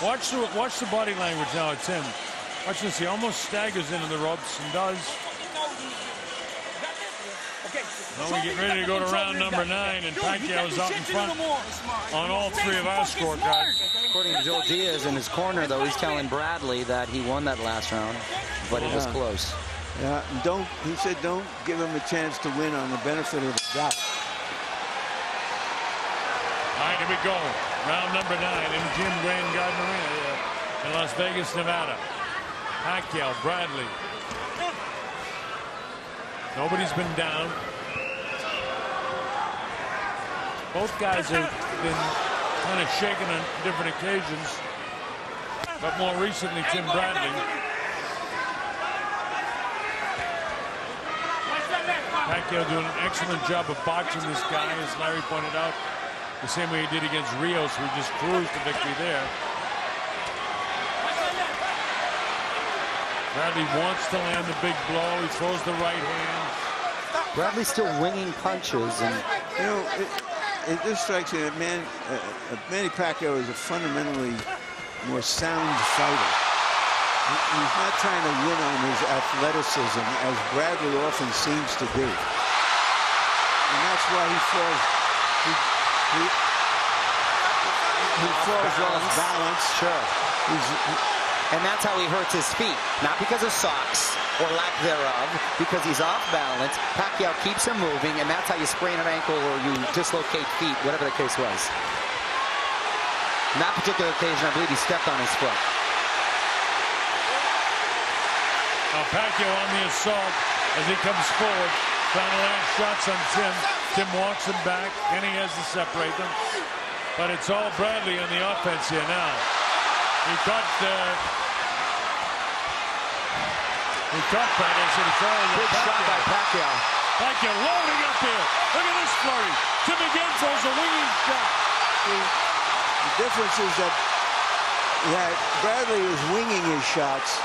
Watch the body language now at Tim. Watch this. He almost staggers into the ropes and does. Now we get ready to go to round number 9, and Pacquiao's out in front on all 3 of our scorecards. According to Joe Diaz in his corner, though, he's telling Bradley that he won that last round, but it was close. Yeah, he said don't give him a chance to win on the benefit of the doubt. All right, here we go. Round number 9 in Jim Grand Garden Arena in Las Vegas, Nevada. Pacquiao, Bradley. Nobody's been down. Both guys have been kind of shaken on different occasions, but more recently, Tim Bradley. Pacquiao doing an excellent job of boxing this guy, as Larry pointed out. The same way he did against Rios, who just cruised to victory there. Bradley wants to land the big blow. He throws the right hand. Bradley's still winging punches, and you know, it just strikes me that Manny Pacquiao is a fundamentally more sound fighter. He's not trying to win on his athleticism, as Bradley often seems to do. And that's why he falls. He falls off balance. Sure. And that's how he hurts his feet. Not because of socks or lack thereof, because he's off balance. Pacquiao keeps him moving, and that's how you sprain an ankle or you dislocate feet, whatever the case was. In that particular occasion, I believe he stepped on his foot. Pacquiao on the assault as he comes forward, trying to land shots on Tim. Tim walks him back, and he has to separate them. But it's all Bradley on the offense here now. He caught Bradley, so it's all big shot by Pacquiao. Pacquiao loading up here. Look at this flurry. Tim again throws a winging shot. The difference is that Bradley is winging his shots.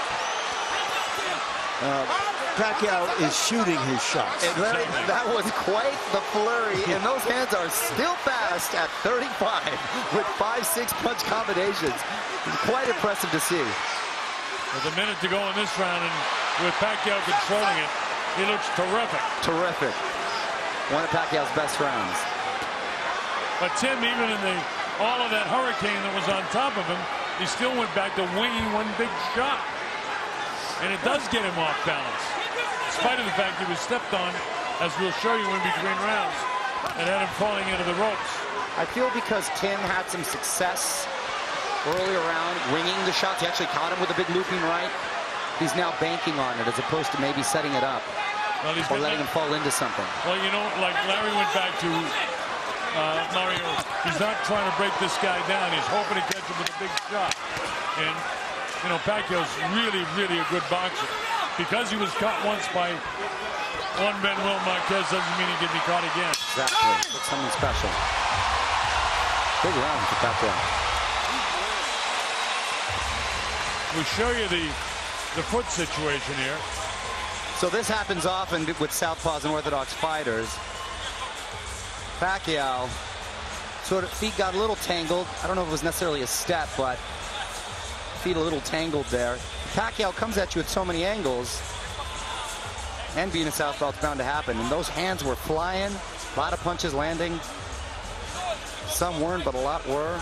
Pacquiao is shooting his shots. And Larry, that was quite the flurry, and those hands are still fast at 35 with 5-6 punch combinations. Quite impressive to see. With a minute to go in this round, and with Pacquiao controlling it, he looks terrific. Terrific. One of Pacquiao's best rounds. But Tim, even in all of that hurricane that was on top of him, he still went back to winging one big shot. And it does get him off balance, in spite of the fact he was stepped on, as we'll show you in between rounds, and had him falling into the ropes. I feel because Tim had some success early around winging the shots. He actually caught him with a big looping right. He's now banking on it as opposed to maybe setting it up or letting him fall into something. Well, you know, like Larry went back to Mario, he's not trying to break this guy down. He's hoping to catch him with a big shot. And you know, Pacquiao's really, really a good boxer. Because he was caught once by one Manuel Marquez doesn't mean he can be caught again. Exactly. It's something special. Big round for Pacquiao. We show you the foot situation here. So this happens often with southpaws and orthodox fighters. Pacquiao, sort of feet got a little tangled. I don't know if it was necessarily a step, but feet a little tangled there. Pacquiao comes at you at so many angles, and being a southpaw, it's bound to happen. And those hands were flying, a lot of punches landing. Some weren't, but a lot were.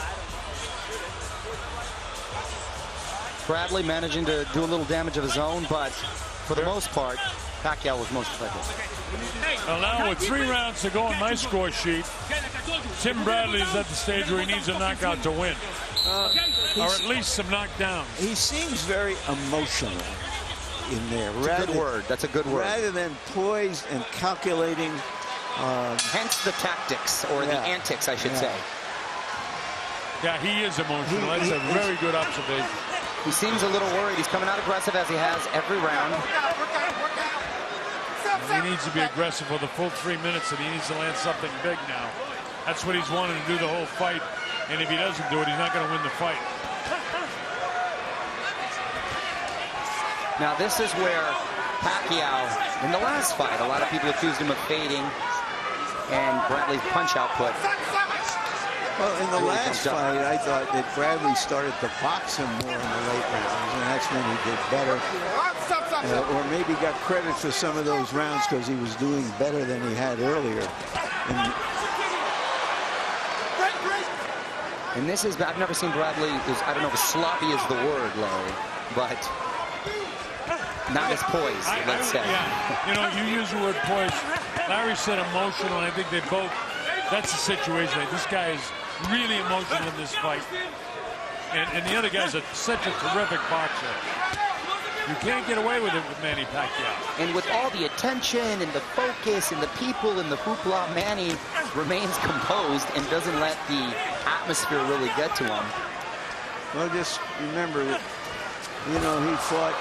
Bradley managing to do a little damage of his own, but for the most part, Pacquiao was most effective. Well, now with 3 rounds to go on my score sheet, Tim Bradley is at the stage where he needs a knockout to win. Or at least some knockdowns. He seems very emotional in there. That's a good word. That's a good word. Rather than poised and calculating. Hence the tactics, or the antics, I should say. Yeah, he is emotional. That's a very good observation. He seems a little worried. He's coming out aggressive as he has every round. He needs to be aggressive for the full 3 minutes, and he needs to land something big now. That's what he's wanted to do the whole fight. And if he doesn't do it, he's not going to win the fight. Now this is where Pacquiao, in the last fight, a lot of people accused him of fading and Bradley's punch output. Well, in the last fight, I thought that Bradley started to box him more in the late rounds, and that's when he did better. Or maybe got credit for some of those rounds because he was doing better than he had earlier. And this is, I've never seen Bradley, I don't know if sloppy is the word, Larry, but not as poised, let's say. Yeah, you know, you use the word poised. Larry said emotional, and I think they both, that's the situation. This guy is really emotional in this fight. And the other guy's such a terrific boxer. You can't get away with it with Manny Pacquiao. And with all the attention and the focus and the people and the hoopla, Manny remains composed and doesn't let the atmosphere really get to him. Well, just remember that, you know, he fought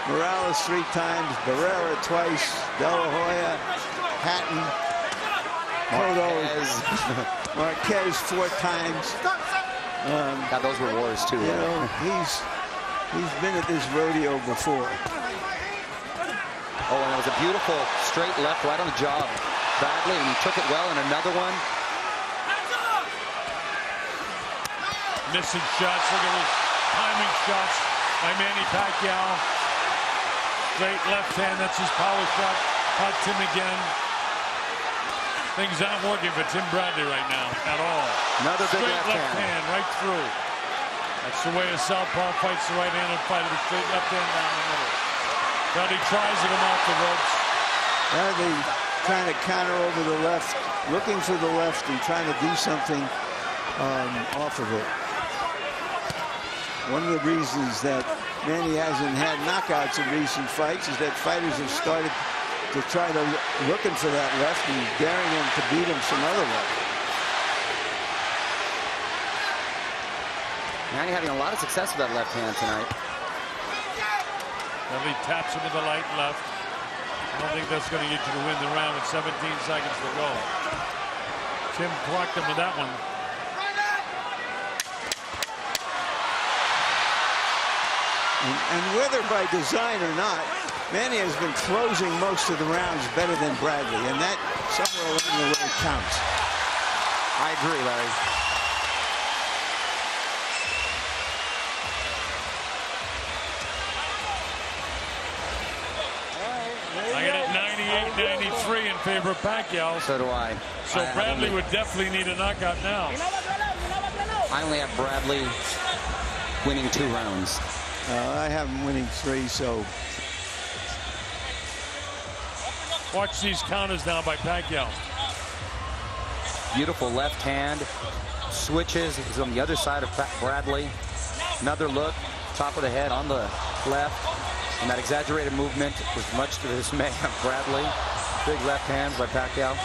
Morales 3 times, Barrera twice, De La Hoya, Hatton, Marquez 4 times. Now those were wars too. You know, he's been at this rodeo before. Oh, and that was a beautiful straight left right on the jaw of Bradley, and he took it well, and another one. Missing shots. Look at those timing shots by Manny Pacquiao. Straight left hand. That's his power shot. Caught Tim again. Things aren't working for Tim Bradley right now at all. Another big straight left hand right through. That's the way a southpaw fights the right-handed fighter. The straight left hand down the middle. Bradley tries to come off the ropes. Bradley trying to counter over the left, looking for the left and trying to do something off of it. One of the reasons that Manny hasn't had knockouts in recent fights is that fighters have started to try to looking for that left and daring him to beat him some other way. Manny having a lot of success with that left hand tonight. Bradley taps into the light left. I don't think that's going to get you to win the round with 17 seconds to go. Tim clocked him with that one. And whether by design or not, Manny has been closing most of the rounds better than Bradley, and that somewhere along the way counts. I agree, Larry. I got it 98-93 in favor of Pacquiao. So do I. So Bradley would definitely need a knockout now. I only have Bradley winning 2 rounds. I have him winning 3, so. Watch these counters now by Pacquiao. Beautiful left hand. Switches. He's on the other side of Bradley. Another look. Top of the head on the left. And that exaggerated movement was much to the dismay of Bradley. Big left hands by Pacquiao.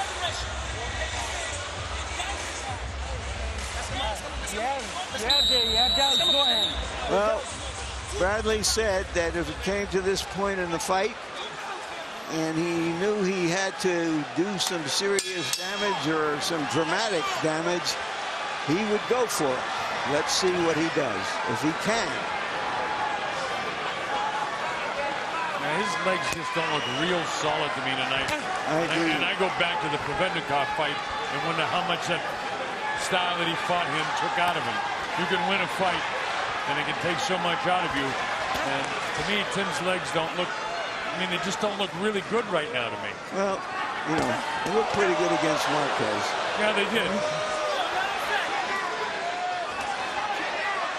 Well, Bradley said that if it came to this point in the fight, and he knew he had to do some serious damage or some dramatic damage, he would go for it. Let's see what he does, if he can. Now, his legs just don't look real solid to me tonight. I agree. And I go back to the Provednikov fight and wonder how much that style that he fought him took out of him. You can win a fight, and it can take so much out of you. And to me, Tim's legs don't look, I mean, they just don't look really good right now to me. Well, you know, they look pretty good against Marquez. Yeah, they did.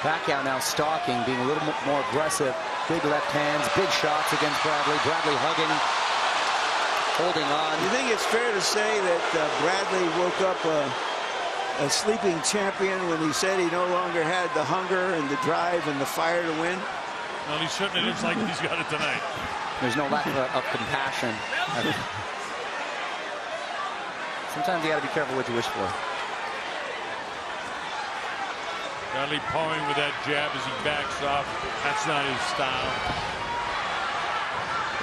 Pacquiao now stalking, being a little more aggressive. Big left hands, big shots against Bradley. Bradley hugging, holding on. You think it's fair to say that Bradley woke up a sleeping champion when he said he no longer had the hunger and the drive and the fire to win? Well, he certainly looks like he's got it tonight. There's no lack of compassion. Sometimes you got to be careful what you wish for. Bradley pawing with that jab as he backs off. That's not his style.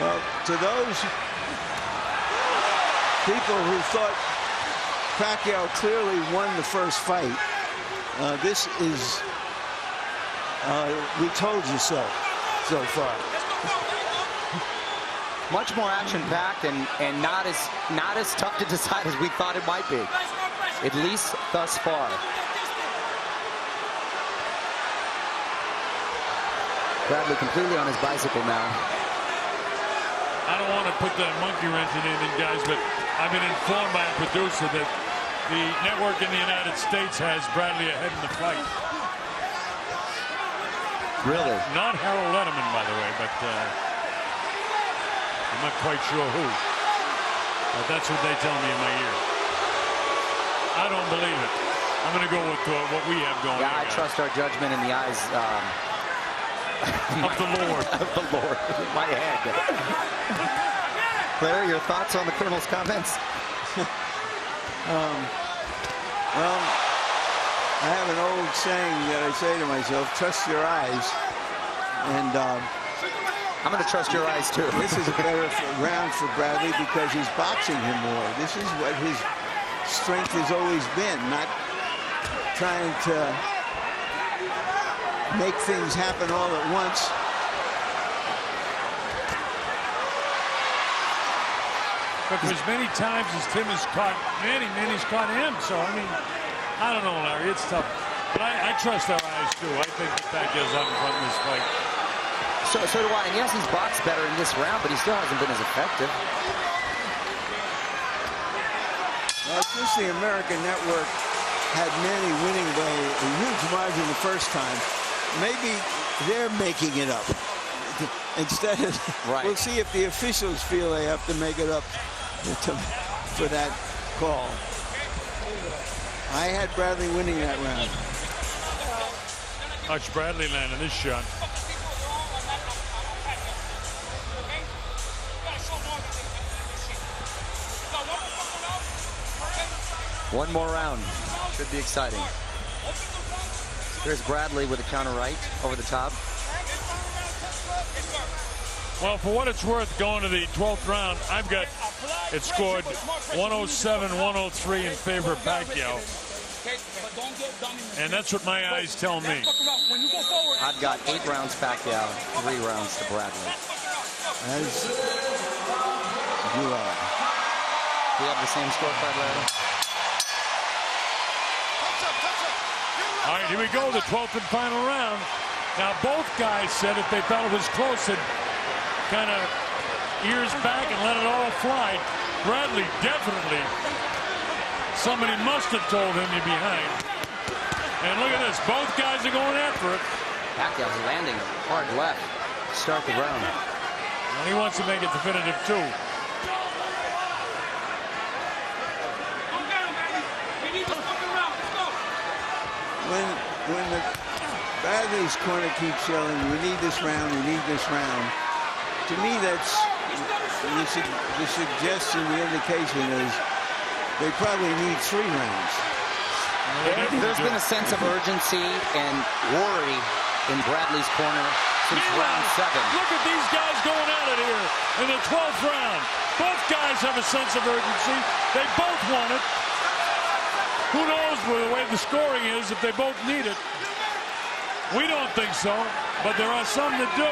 Well, to those people who thought Pacquiao clearly won the first fight, this is, we told you so far. Much more action-packed and not as tough to decide as we thought it might be, at least thus far. Bradley completely on his bicycle now. I don't want to put the monkey wrench in anything, guys, but I've been informed by a producer that the network in the United States has Bradley ahead in the fight. Really? Not Harold Letterman, by the way, but I'm not quite sure who. But that's what they tell me in my ear. I don't believe it. I'm going to go with what we have going. Yeah, I guys. trust our judgment in the eyes of the Lord. Of the Lord. My head. Claire, your thoughts on the Colonel's comments? Well, I have an old saying that I say to myself, trust your eyes. And I'm going to trust your eyes, too. This is a better round for Bradley because he's boxing him more. This is what his strength has always been, not trying to make things happen all at once. But for as many times as Tim has caught Manny's caught him. So, I mean, I don't know, Larry. It's tough. But I trust our eyes, too. I think that Pacquiao's out in front of this fight. So do I. And yes, he's boxed better in this round, but he still hasn't been as effective. Well, since the American Network had Manny winning by a huge margin the first time, maybe they're making it up. Instead of, right. We'll see if the officials feel they have to make it up for that call. I had Bradley winning that round. Watch Bradley landing this shot. One more round. Should be exciting. Here's Bradley with a counter right over the top. Well, for what it's worth, going to the 12th round, I've got it scored 107-103 in favor of Pacquiao. And that's what my eyes tell me. I've got 8 rounds Pacquiao, 3 rounds to Bradley. As you are. Do you have the same scorecard, Larry? All right, here we go, the 12th and final round. Now, both guys said if they thought it was close, they'd kind of ears back and let it all fly. Bradley definitely, somebody must have told him you're behind. And look at this, both guys are going after it. Pacquiao's landing hard left to start the round. Well, he wants to make it definitive, too. When the Bradley's corner keeps yelling, we need this round, we need this round. To me, that's the suggestion, the indication is they probably need 3 rounds. There's been a sense of urgency and worry in Bradley's corner since round 7. Look at these guys going at it here in the 12th round. Both guys have a sense of urgency. They both want it. Who knows where the way the scoring is if they both need it. We don't think so, but there are some that do.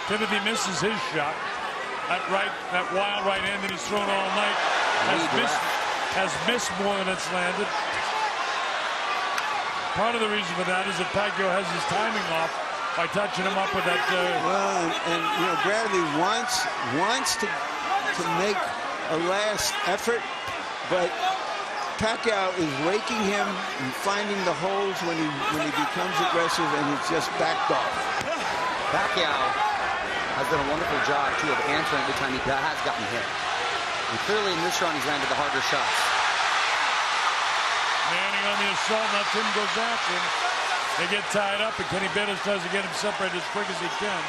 Timothy misses his shot. That wild right hand that he's thrown all night has missed more than it's landed. Part of the reason for that is that Pacquiao has his timing off by touching him up with that. Well, and you know, Bradley wants to make a last effort, but Pacquiao is raking him and finding the holes when he becomes aggressive, and it's just backed off. Pacquiao has done a wonderful job, too, of answering every time he has gotten hit. And clearly in this round, he's landed the harder shots. Manning on the assault, now Tim goes after him. They get tied up, and Kenny Bayless tries to get him separated as quick as he can.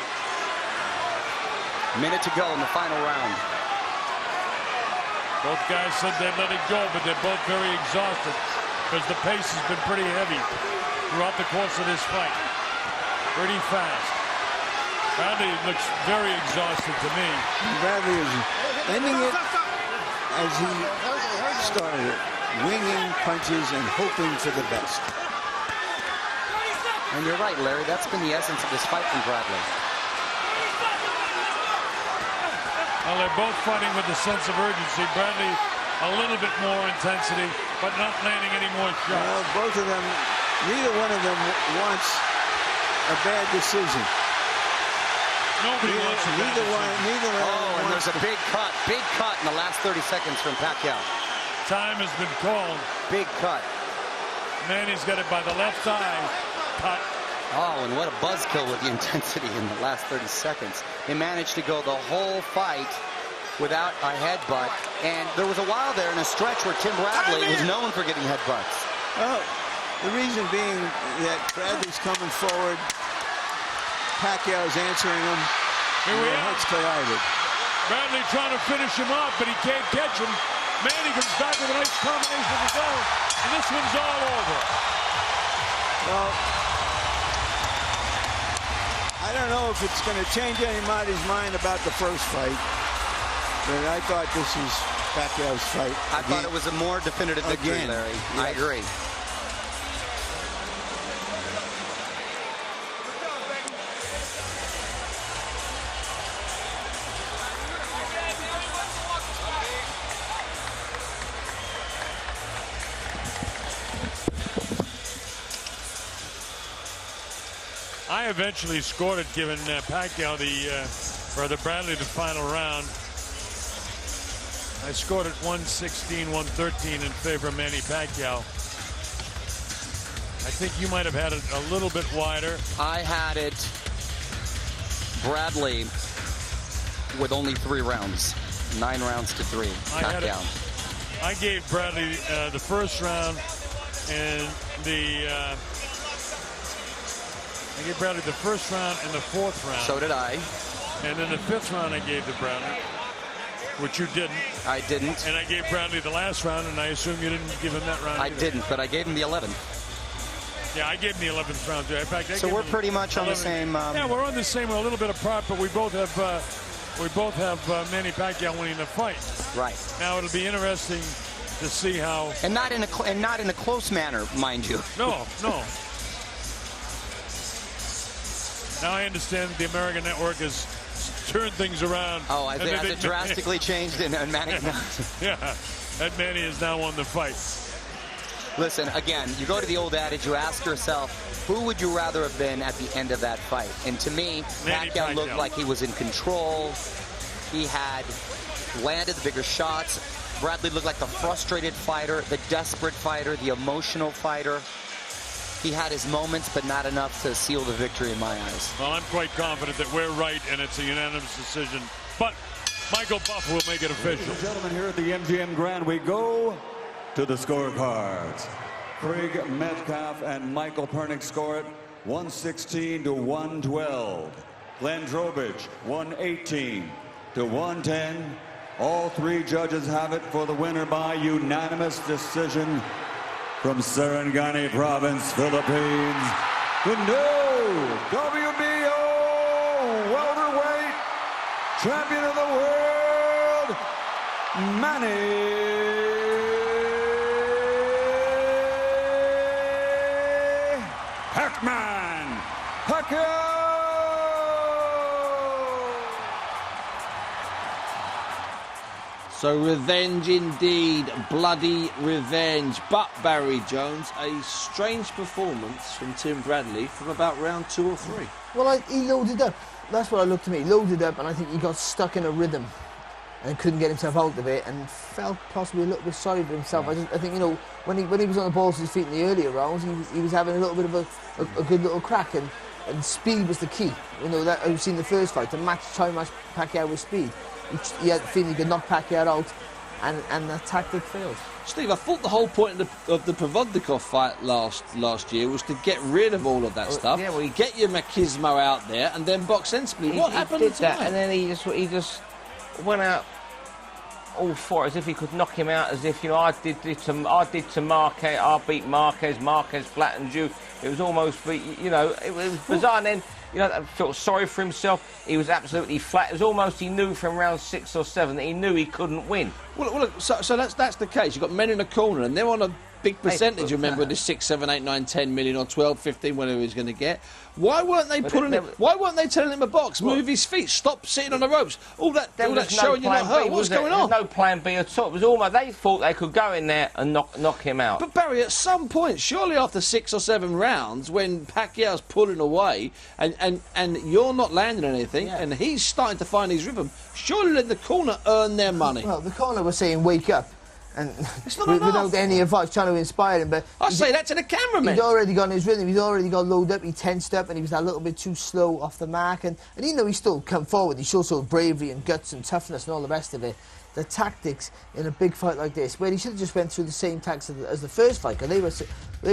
Minute to go in the final round. Both guys said they'd let it go, but they're both very exhausted because the pace has been pretty heavy throughout the course of this fight. Pretty fast. Bradley looks very exhausted to me. Bradley is ending it as he started it, winging punches and hoping for the best. And you're right, Larry. That's been the essence of this fight from Bradley. Well, they're both fighting with a sense of urgency. Bradley a little bit more intensity, but not landing any more shots. Well, both of them, neither one of them wants a bad decision. Nobody wants a bad decision. Neither one. Oh, and there's a big cut in the last 30 seconds from Pacquiao. Time has been called. Big cut. Manny's got it by the left eye. Cut. Oh, and what a buzzkill with the intensity in the last 30 seconds. They managed to go the whole fight without a headbutt. And there was a while there in a stretch where Tim Bradley was known for getting headbutts. Oh, the reason being that Bradley's coming forward. Pacquiao's answering him. Here we are. Heads collided. Bradley trying to finish him off, but he can't catch him. Manny comes back with a nice combination of his own, and this one's all over. Well, I don't know if it's going to change anybody's mind about the first fight, but I thought this was Pacquiao's fight. I thought it was a more definitive victory, Larry. Yes. I agree. I eventually scored it, giving Pacquiao the Bradley the final round. I scored it 116-113 in favor of Manny Pacquiao. I think you might have had it a little bit wider. I had it Bradley with only 3 rounds, 9 rounds to 3. Pacquiao. I gave Bradley the first round and I gave Bradley the first round and the 4th round. So did I. And then the 5th round I gave to Bradley, which you didn't. I didn't. And I gave Bradley the last round, and I assume you didn't give him that round I either. didn't, but I gave him the 11th. Yeah, I gave him the 11th round too. In fact, so we're pretty much on the same. Yeah, we're on the same. We're a little bit apart, but we both have Manny Pacquiao winning the fight. Right. Now it'll be interesting to see how. And not in a close manner, mind you. No. Now I understand that the American network has turned things around. Oh, I think it drastically changed, and Manny. Yeah, that Manny has now won the fight. Listen, again, you go to the old adage, you ask yourself, who would you rather have been at the end of that fight? And to me, Pacquiao looked like he was in control. He had landed the bigger shots. Bradley looked like the frustrated fighter, the desperate fighter, the emotional fighter. He had his moments, but not enough to seal the victory in my eyes. Well, I'm quite confident that we're right, and it's a unanimous decision. But Michael Buff will make it official. Ladies and gentlemen, here at the MGM Grand, we go to the scorecards. Craig Metcalf and Michael Pernick score it 116-112. Glenn Drobich 118-110. All 3 judges have it for the winner by unanimous decision from Sarangani Province, Philippines, the new WBO welterweight champion of the world, Manny Pacquiao. So revenge indeed, bloody revenge. But Barry Jones, a strange performance from Tim Bradley from about round 2 or 3. Well, he loaded up. That's what I looked to me. He loaded up, and I think he got stuck in a rhythm and couldn't get himself out of it, and felt possibly a little bit sorry for himself. Yeah. I think, you know, when he was on the balls of his feet in the earlier rounds, he was having a little bit of a good little crack, and speed was the key. You know, that I've seen the first fight, to try and match Pacquiao with speed. He had the feeling he could knock Pacquiao out, and the tactic failed. Steve, I thought the whole point of the Provodnikov fight last year was to get rid of all of that stuff. Yeah, well, get your machismo out there and then box sensibly. What happened did tonight? that, and then he just went out all for it, as if he could knock him out, as if, you know, I did to Marquez, I beat Marquez flattened you. It was almost, you know, it was bizarre. And then, you know, I felt sorry for himself. He was absolutely flat. It was almost, he knew from round 6 or 7 that he knew he couldn't win. Well, look, so that's the case. You've got men in a corner, and they're on a big percentage, remember, the 6, 7, 8, 9, 10 million or 12, 15, whatever he's going to get. Why weren't they putting him? Why weren't they telling him to box, move his feet, stop sitting on the ropes? All that showing you're not hurt. What's going on? There was no plan B at all. It was almost, they thought they could go in there and knock him out. But Barry, at some point, surely after 6 or 7 rounds, when Pacquiao's pulling away and you're not landing anything, and he's starting to find his rhythm, surely let the corner earn their money. Well, the corner was saying, wake up. And it's not without any advice, trying to inspire him. But I say that to the cameraman. He'd already got in his rhythm. He'd already got loaded up. He tensed up, and he was a little bit too slow off the mark. And even though he still come forward, he showed sort of bravery and guts and toughness and all the rest of it. The tactics in a big fight like this, where he should have just went through the same tactics as the first fight, and they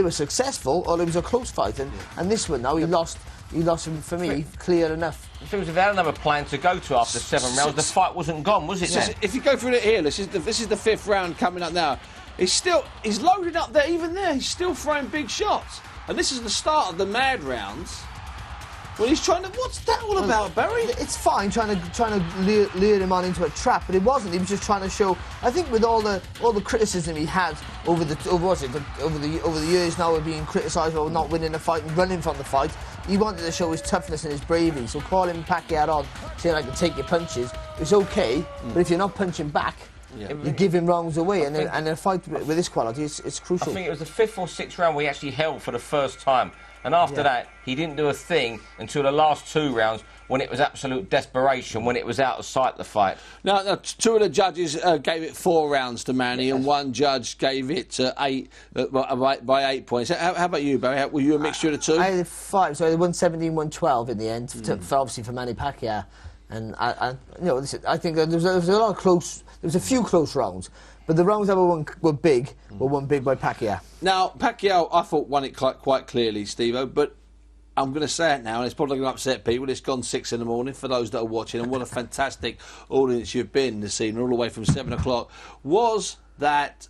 were successful, or it was a close fight. And this one now he lost. He lost him, for me, clear enough. If it was without another plan to go to after 7 rounds, the fight wasn't gone, was it? So if you go through it here, this is the 5th round coming up now. He's loaded up there, even there. He's still throwing big shots, and this is the start of the mad rounds. Well, he's trying to. What's that all about, Barry? It's fine trying to lure him on into a trap, but it wasn't. He was just trying to show. I think with all the criticism he had over the years now of being criticised for not winning a fight and running from the fight, he wanted to show his toughness and his bravery. So calling Pacquiao on, saying I can take your punches, it's okay. But if you're not punching back, you give him rounds away. And a fight with this quality, it's crucial. I think it was the 5th or 6th round where he actually held for the first time. And after that, he didn't do a thing until the last 2 rounds, when it was absolute desperation, when it was out of sight, the fight. Now 2 of the judges gave it 4 rounds to Manny, and 1 judge gave it 8 by 8 points. How about you, Barry? Were you a mixture of the 2? I had 5, so I had 117, 112 in the end, obviously for Manny Pacquiao. And you know, listen, I think there was a lot of close. There was a few close rounds. But the rounds that were big were won big by Pacquiao. Now, Pacquiao, I thought, won it quite clearly, Steve-O, but I'm going to say it now, and it's probably going to upset people. It's gone 6 in the morning for those that are watching, and what a fantastic audience you've been this evening, all the way from 7 o'clock. Was that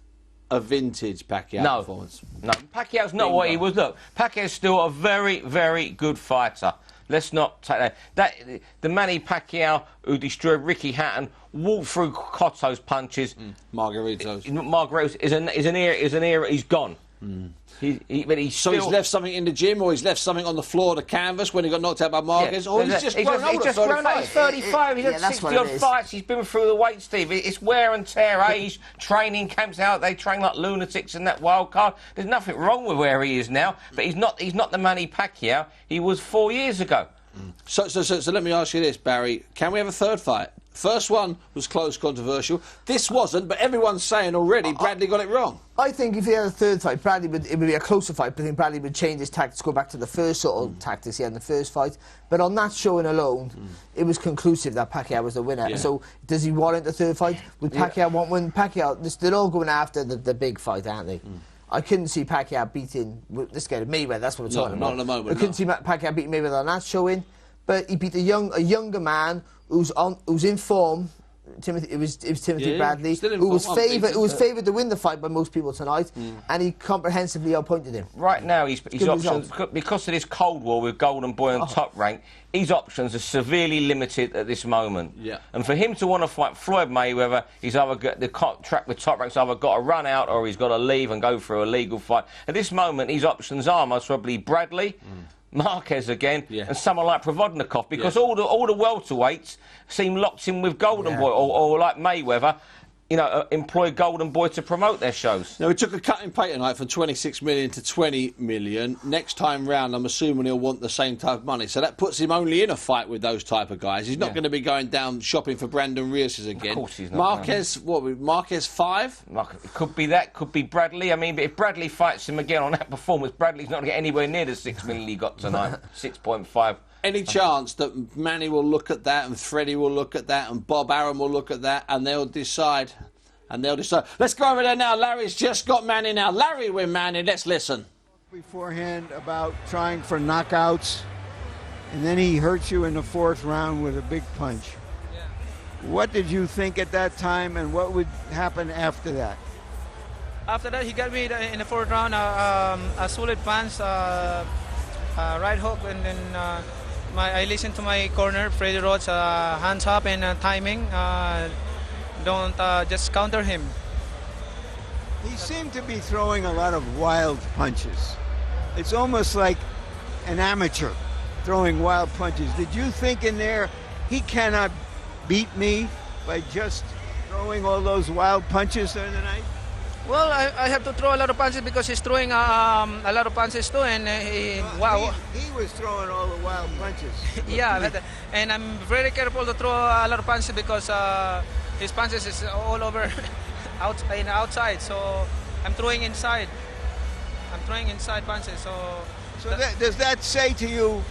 a vintage Pacquiao performance? No, Pacquiao's not what he was. Look, Pacquiao's still a very, very good fighter. Let's not take that. The Manny Pacquiao who destroyed Ricky Hatton, walked through Cotto's punches. Margaritos is an era. He's gone. He's left something in the gym, or he's left something on the floor of the canvas when he got knocked out by Marquez, or he's just grown older. He's 35. He's had 60-odd fights. He's been through the weight, Steve. It's wear and tear, age, training camps out. They train like lunatics in that wild card. There's nothing wrong with where he is now, but he's not the Manny Pacquiao he was 4 years ago. So let me ask you this, Barry. Can we have a third fight? First one was close, controversial. This wasn't, but everyone's saying already Bradley got it wrong. I think if he had a third fight, it would be a closer fight, but I think Bradley would change his tactics, go back to the first sort of tactics he had in the first fight. But on that showing alone, it was conclusive that Pacquiao was the winner. Yeah. So does he warrant the third fight? Would Pacquiao want one? Pacquiao, they're all going after the big fight, aren't they? I couldn't see Pacquiao beating this guy, Mayweather, that's what we're talking about. Not at the moment. I couldn't see Pacquiao beating Mayweather on that showing, but he beat a younger man who's in form, Timothy. It was Timothy Yeah, Bradley, still in who was front, favoured. Who was unbeaten. favoured to win the fight by most people tonight, and he comprehensively outpointed him. Right now, his Good options, result. because of this Cold War with Golden Boy on top rank, his options are severely limited at this moment. Yeah. And for him to want to fight Floyd Mayweather, he's either got the track with top rank's either got to run out or he's got to leave and go for a legal fight. At this moment, his options are most probably Bradley, Marquez again, and someone like Provodnikov, because all the welterweights seem locked in with Golden Boy, or like Mayweather, you know, employ Golden Boy to promote their shows. Now, we took a cut in pay tonight from 26 million to 20 million. Next time round, I'm assuming he'll want the same type of money. So that puts him only in a fight with those type of guys. He's not going to be going down shopping for Brandon Reus again. Of course he's not. Marquez, Marquez 5? It could be that, could be Bradley. I mean, but if Bradley fights him again on that performance, Bradley's not going to get anywhere near the 6 million he got tonight. 6.5. Any chance that Manny will look at that and Freddie will look at that and Bob Arum will look at that and they'll decide? Let's go over there now. Larry's just got Manny now. Larry with Manny. Let's listen. Beforehand about trying for knockouts, and then he hurt you in the 4th round with a big punch. Yeah. What did you think at that time, and what would happen after that? After that, he got me in the 4th round, a solid punch, right hook, and then I listened to my corner, Freddie Rhodes, hands up and timing. Don't just counter him. He seemed to be throwing a lot of wild punches. It's almost like an amateur throwing wild punches. Did you think in there, he cannot beat me by just throwing all those wild punches during the night? Well, I have to throw a lot of punches because he's throwing a lot of punches too, and he was throwing all the wild punches. Yeah, and I'm very careful to throw a lot of punches because his punches is all over outside, so I'm throwing inside. I'm throwing inside punches, so does that say to you,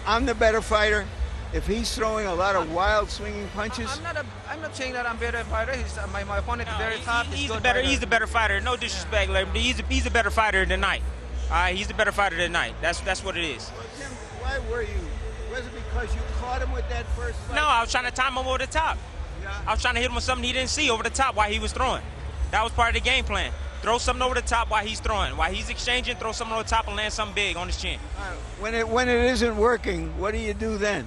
I'm the better fighter? If he's throwing a lot of wild swinging punches? I'm not saying that I'm better fighter. My opponent is very tough. He's the better fighter. No disrespect, Larry, but he's a better fighter tonight. He's the better fighter tonight. That's what it is. Well, Tim, why were you? Was it because you caught him with that first fight? No, I was trying to time him over the top. Yeah. I was trying to hit him with something he didn't see over the top while he was throwing. That was part of the game plan. Throw something over the top while he's throwing. While he's exchanging, throw something over the top and land something big on his chin. When it isn't working, what do you do then?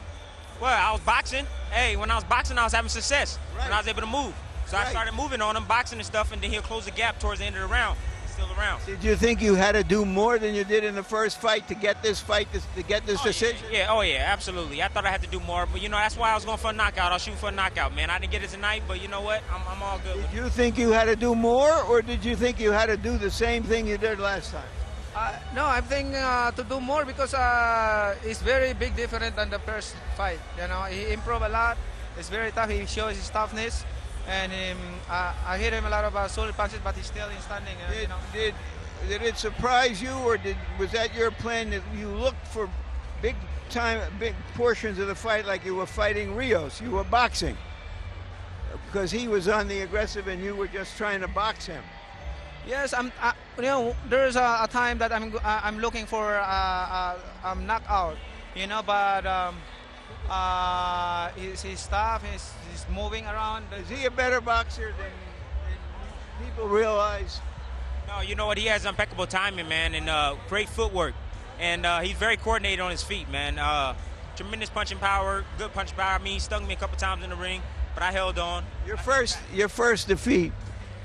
Well, I was boxing. Hey, when I was boxing, I was having success. Right. And I was able to move. So I started moving on him, boxing and stuff, and then he'll close the gap towards the end of the round. He's still around. Did you think you had to do more than you did in the first fight to get this fight, to get this decision? Yeah, absolutely. I thought I had to do more, but, you know, that's why I was going for a knockout. I was shooting for a knockout, man. I didn't get it tonight, but you know what? I'm all good. Did you think you had to do more, or did you think you had to do the same thing you did last time? No, I think to do more because it's very big different than the first fight. You know, he improved a lot. It's very tough. He shows his toughness, and I hit him a lot of solid punches, but he's still in standing. Did it surprise you, or was that your plan that you looked for big portions of the fight like you were fighting Rios? You were boxing because he was on the aggressive and you were just trying to box him. Yes, you know, there's a time that I'm looking for a knockout, you know, but he's tough. He's moving around. Is he a better boxer than people realize? No, you know what? He has impeccable timing, man, and great footwork, and he's very coordinated on his feet, man. Tremendous punching power, good punching power. I mean, he stung me a couple times in the ring, but I held on. Your first defeat.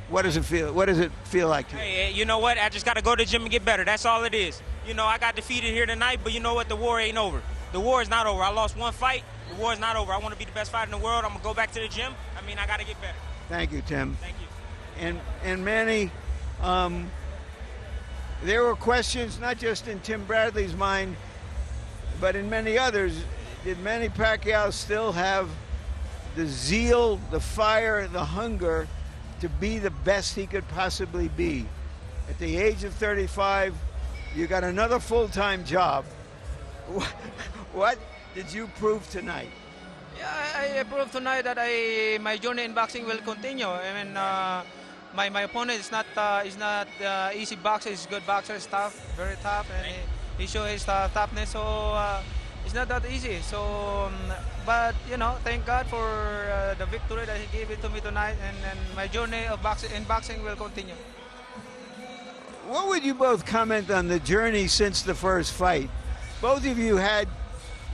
What does it feel? What does it feel like to you? Hey, you know what? I just got to go to the gym and get better. That's all it is. You know, I got defeated here tonight, but you know what? The war ain't over. The war is not over. I lost one fight. The war is not over. I want to be the best fighter in the world. I'm gonna go back to the gym. I mean, I got to get better. Thank you, Tim. Thank you. And Manny, there were questions not just in Tim Bradley's mind, but in many others. Did Manny Pacquiao still have the zeal, the fire, the hunger to be the best he could possibly be? At the age of 35, you got another full-time job. What did you prove tonight? Yeah, I proved tonight that my journey in boxing will continue. I mean, my opponent is not easy boxer. He's a good boxer. He's tough, very tough, and he shows his toughness. So it's not that easy. So, but you know, thank God for the victory that He gave it to me tonight, and my journey of boxing will continue. What would you both comment on the journey since the first fight? Both of you had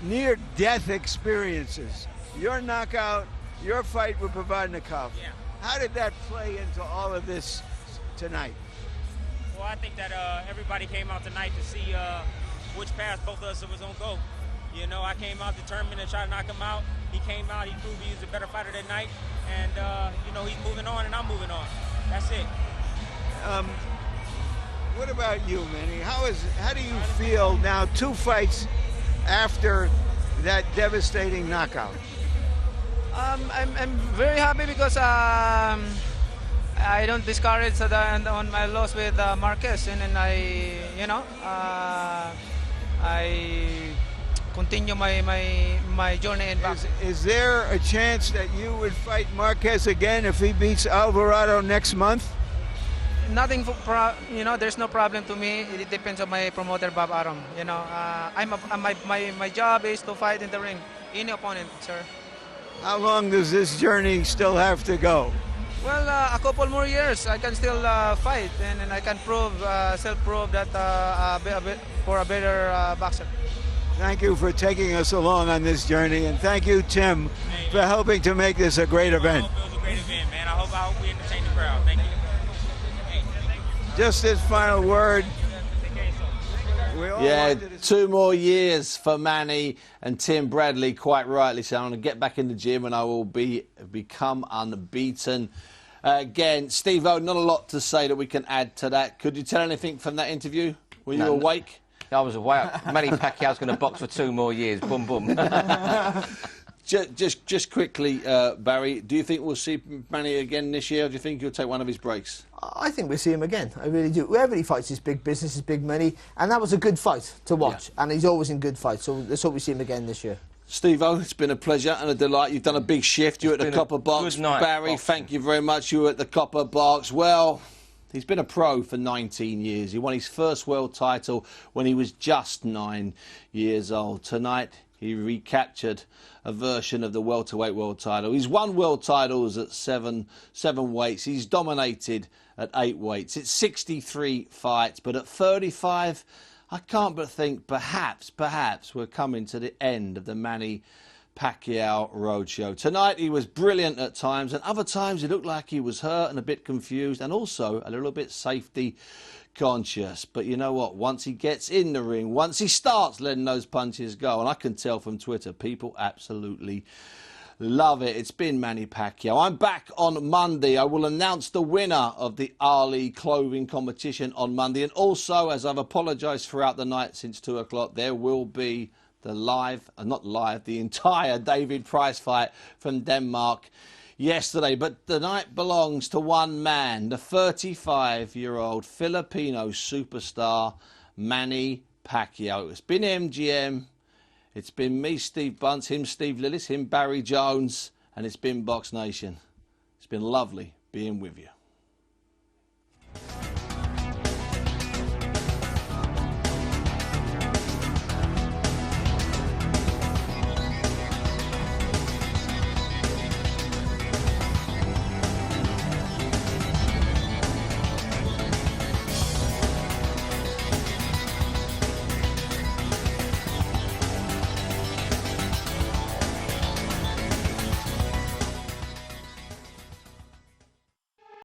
near-death experiences. Your knockout, your fight with Provodnikov. Yeah. How did that play into all of this tonight? Well, I think that everybody came out tonight to see which path both of us was going to go. You know, I came out determined to try to knock him out. He came out, he proved he was a better fighter that night. And, you know, he's moving on and I'm moving on. That's it. What about you, Manny? How do you feel now, 2 fights after that devastating knockout? I'm very happy because I don't discourage on my loss with Marquez, and then I continue my journey in boxing. Is there a chance that you would fight Marquez again if he beats Alvarado next month? Nothing, there's no problem to me. It depends on my promoter, Bob Arum. You know, my job is to fight in the ring, any opponent, sir. How long does this journey still have to go? Well, a couple more years, I can still fight, and I can self-prove that for a better boxer. Thank you for taking us along on this journey, and thank you, Tim, for helping to make this a great event. I hope it was a great event, man. I hope we entertain the crowd. Thank you. Just this final word. Yeah, 2 more years for Manny and Tim Bradley, quite rightly. So I'm going to get back in the gym and I will become unbeaten. Again, Steve-O, not a lot to say that we can add to that. Could you tell anything from that interview? Were you awake? I was awake. Manny Pacquiao's going to box for 2 more years. Boom, boom. Just quickly, Barry, do you think we'll see Manny again this year, or do you think he'll take one of his breaks? I think we'll see him again. I really do. Whoever he fights is big business, is big money, and that was a good fight to watch. Yeah. And he's always in good fights, so let's hope we see him again this year. Steve-O, it's been a pleasure and a delight. You've done a big shift. You're at the Copper Box. Good night, Barry, thank you very much. You were at the Copper Box. Well, he's been a pro for 19 years. He won his first world title when he was just 9 years old. Tonight, he recaptured a version of the welterweight world title. He's won world titles at seven weights. He's dominated at 8 weights. It's 63 fights, but at 35, I can't but think perhaps we're coming to the end of the Manny Pacquiao roadshow. Tonight he was brilliant at times, and other times he looked like he was hurt and a bit confused, and also a little bit safety conscious. But you know what? Once he gets in the ring, once he starts letting those punches go, and I can tell from Twitter, people absolutely love it. It's been Manny Pacquiao. I'm back on Monday. I will announce the winner of the Ali clothing competition on Monday. And also, as I've apologised throughout the night since 2 o'clock, there will be the the entire David Price fight from Denmark yesterday. But the night belongs to one man, the 35-year-old Filipino superstar, Manny Pacquiao. It's been MGM. It's been me, Steve Bunce, him, Steve Lillis, him, Barry Jones, and it's been Box Nation. It's been lovely being with you.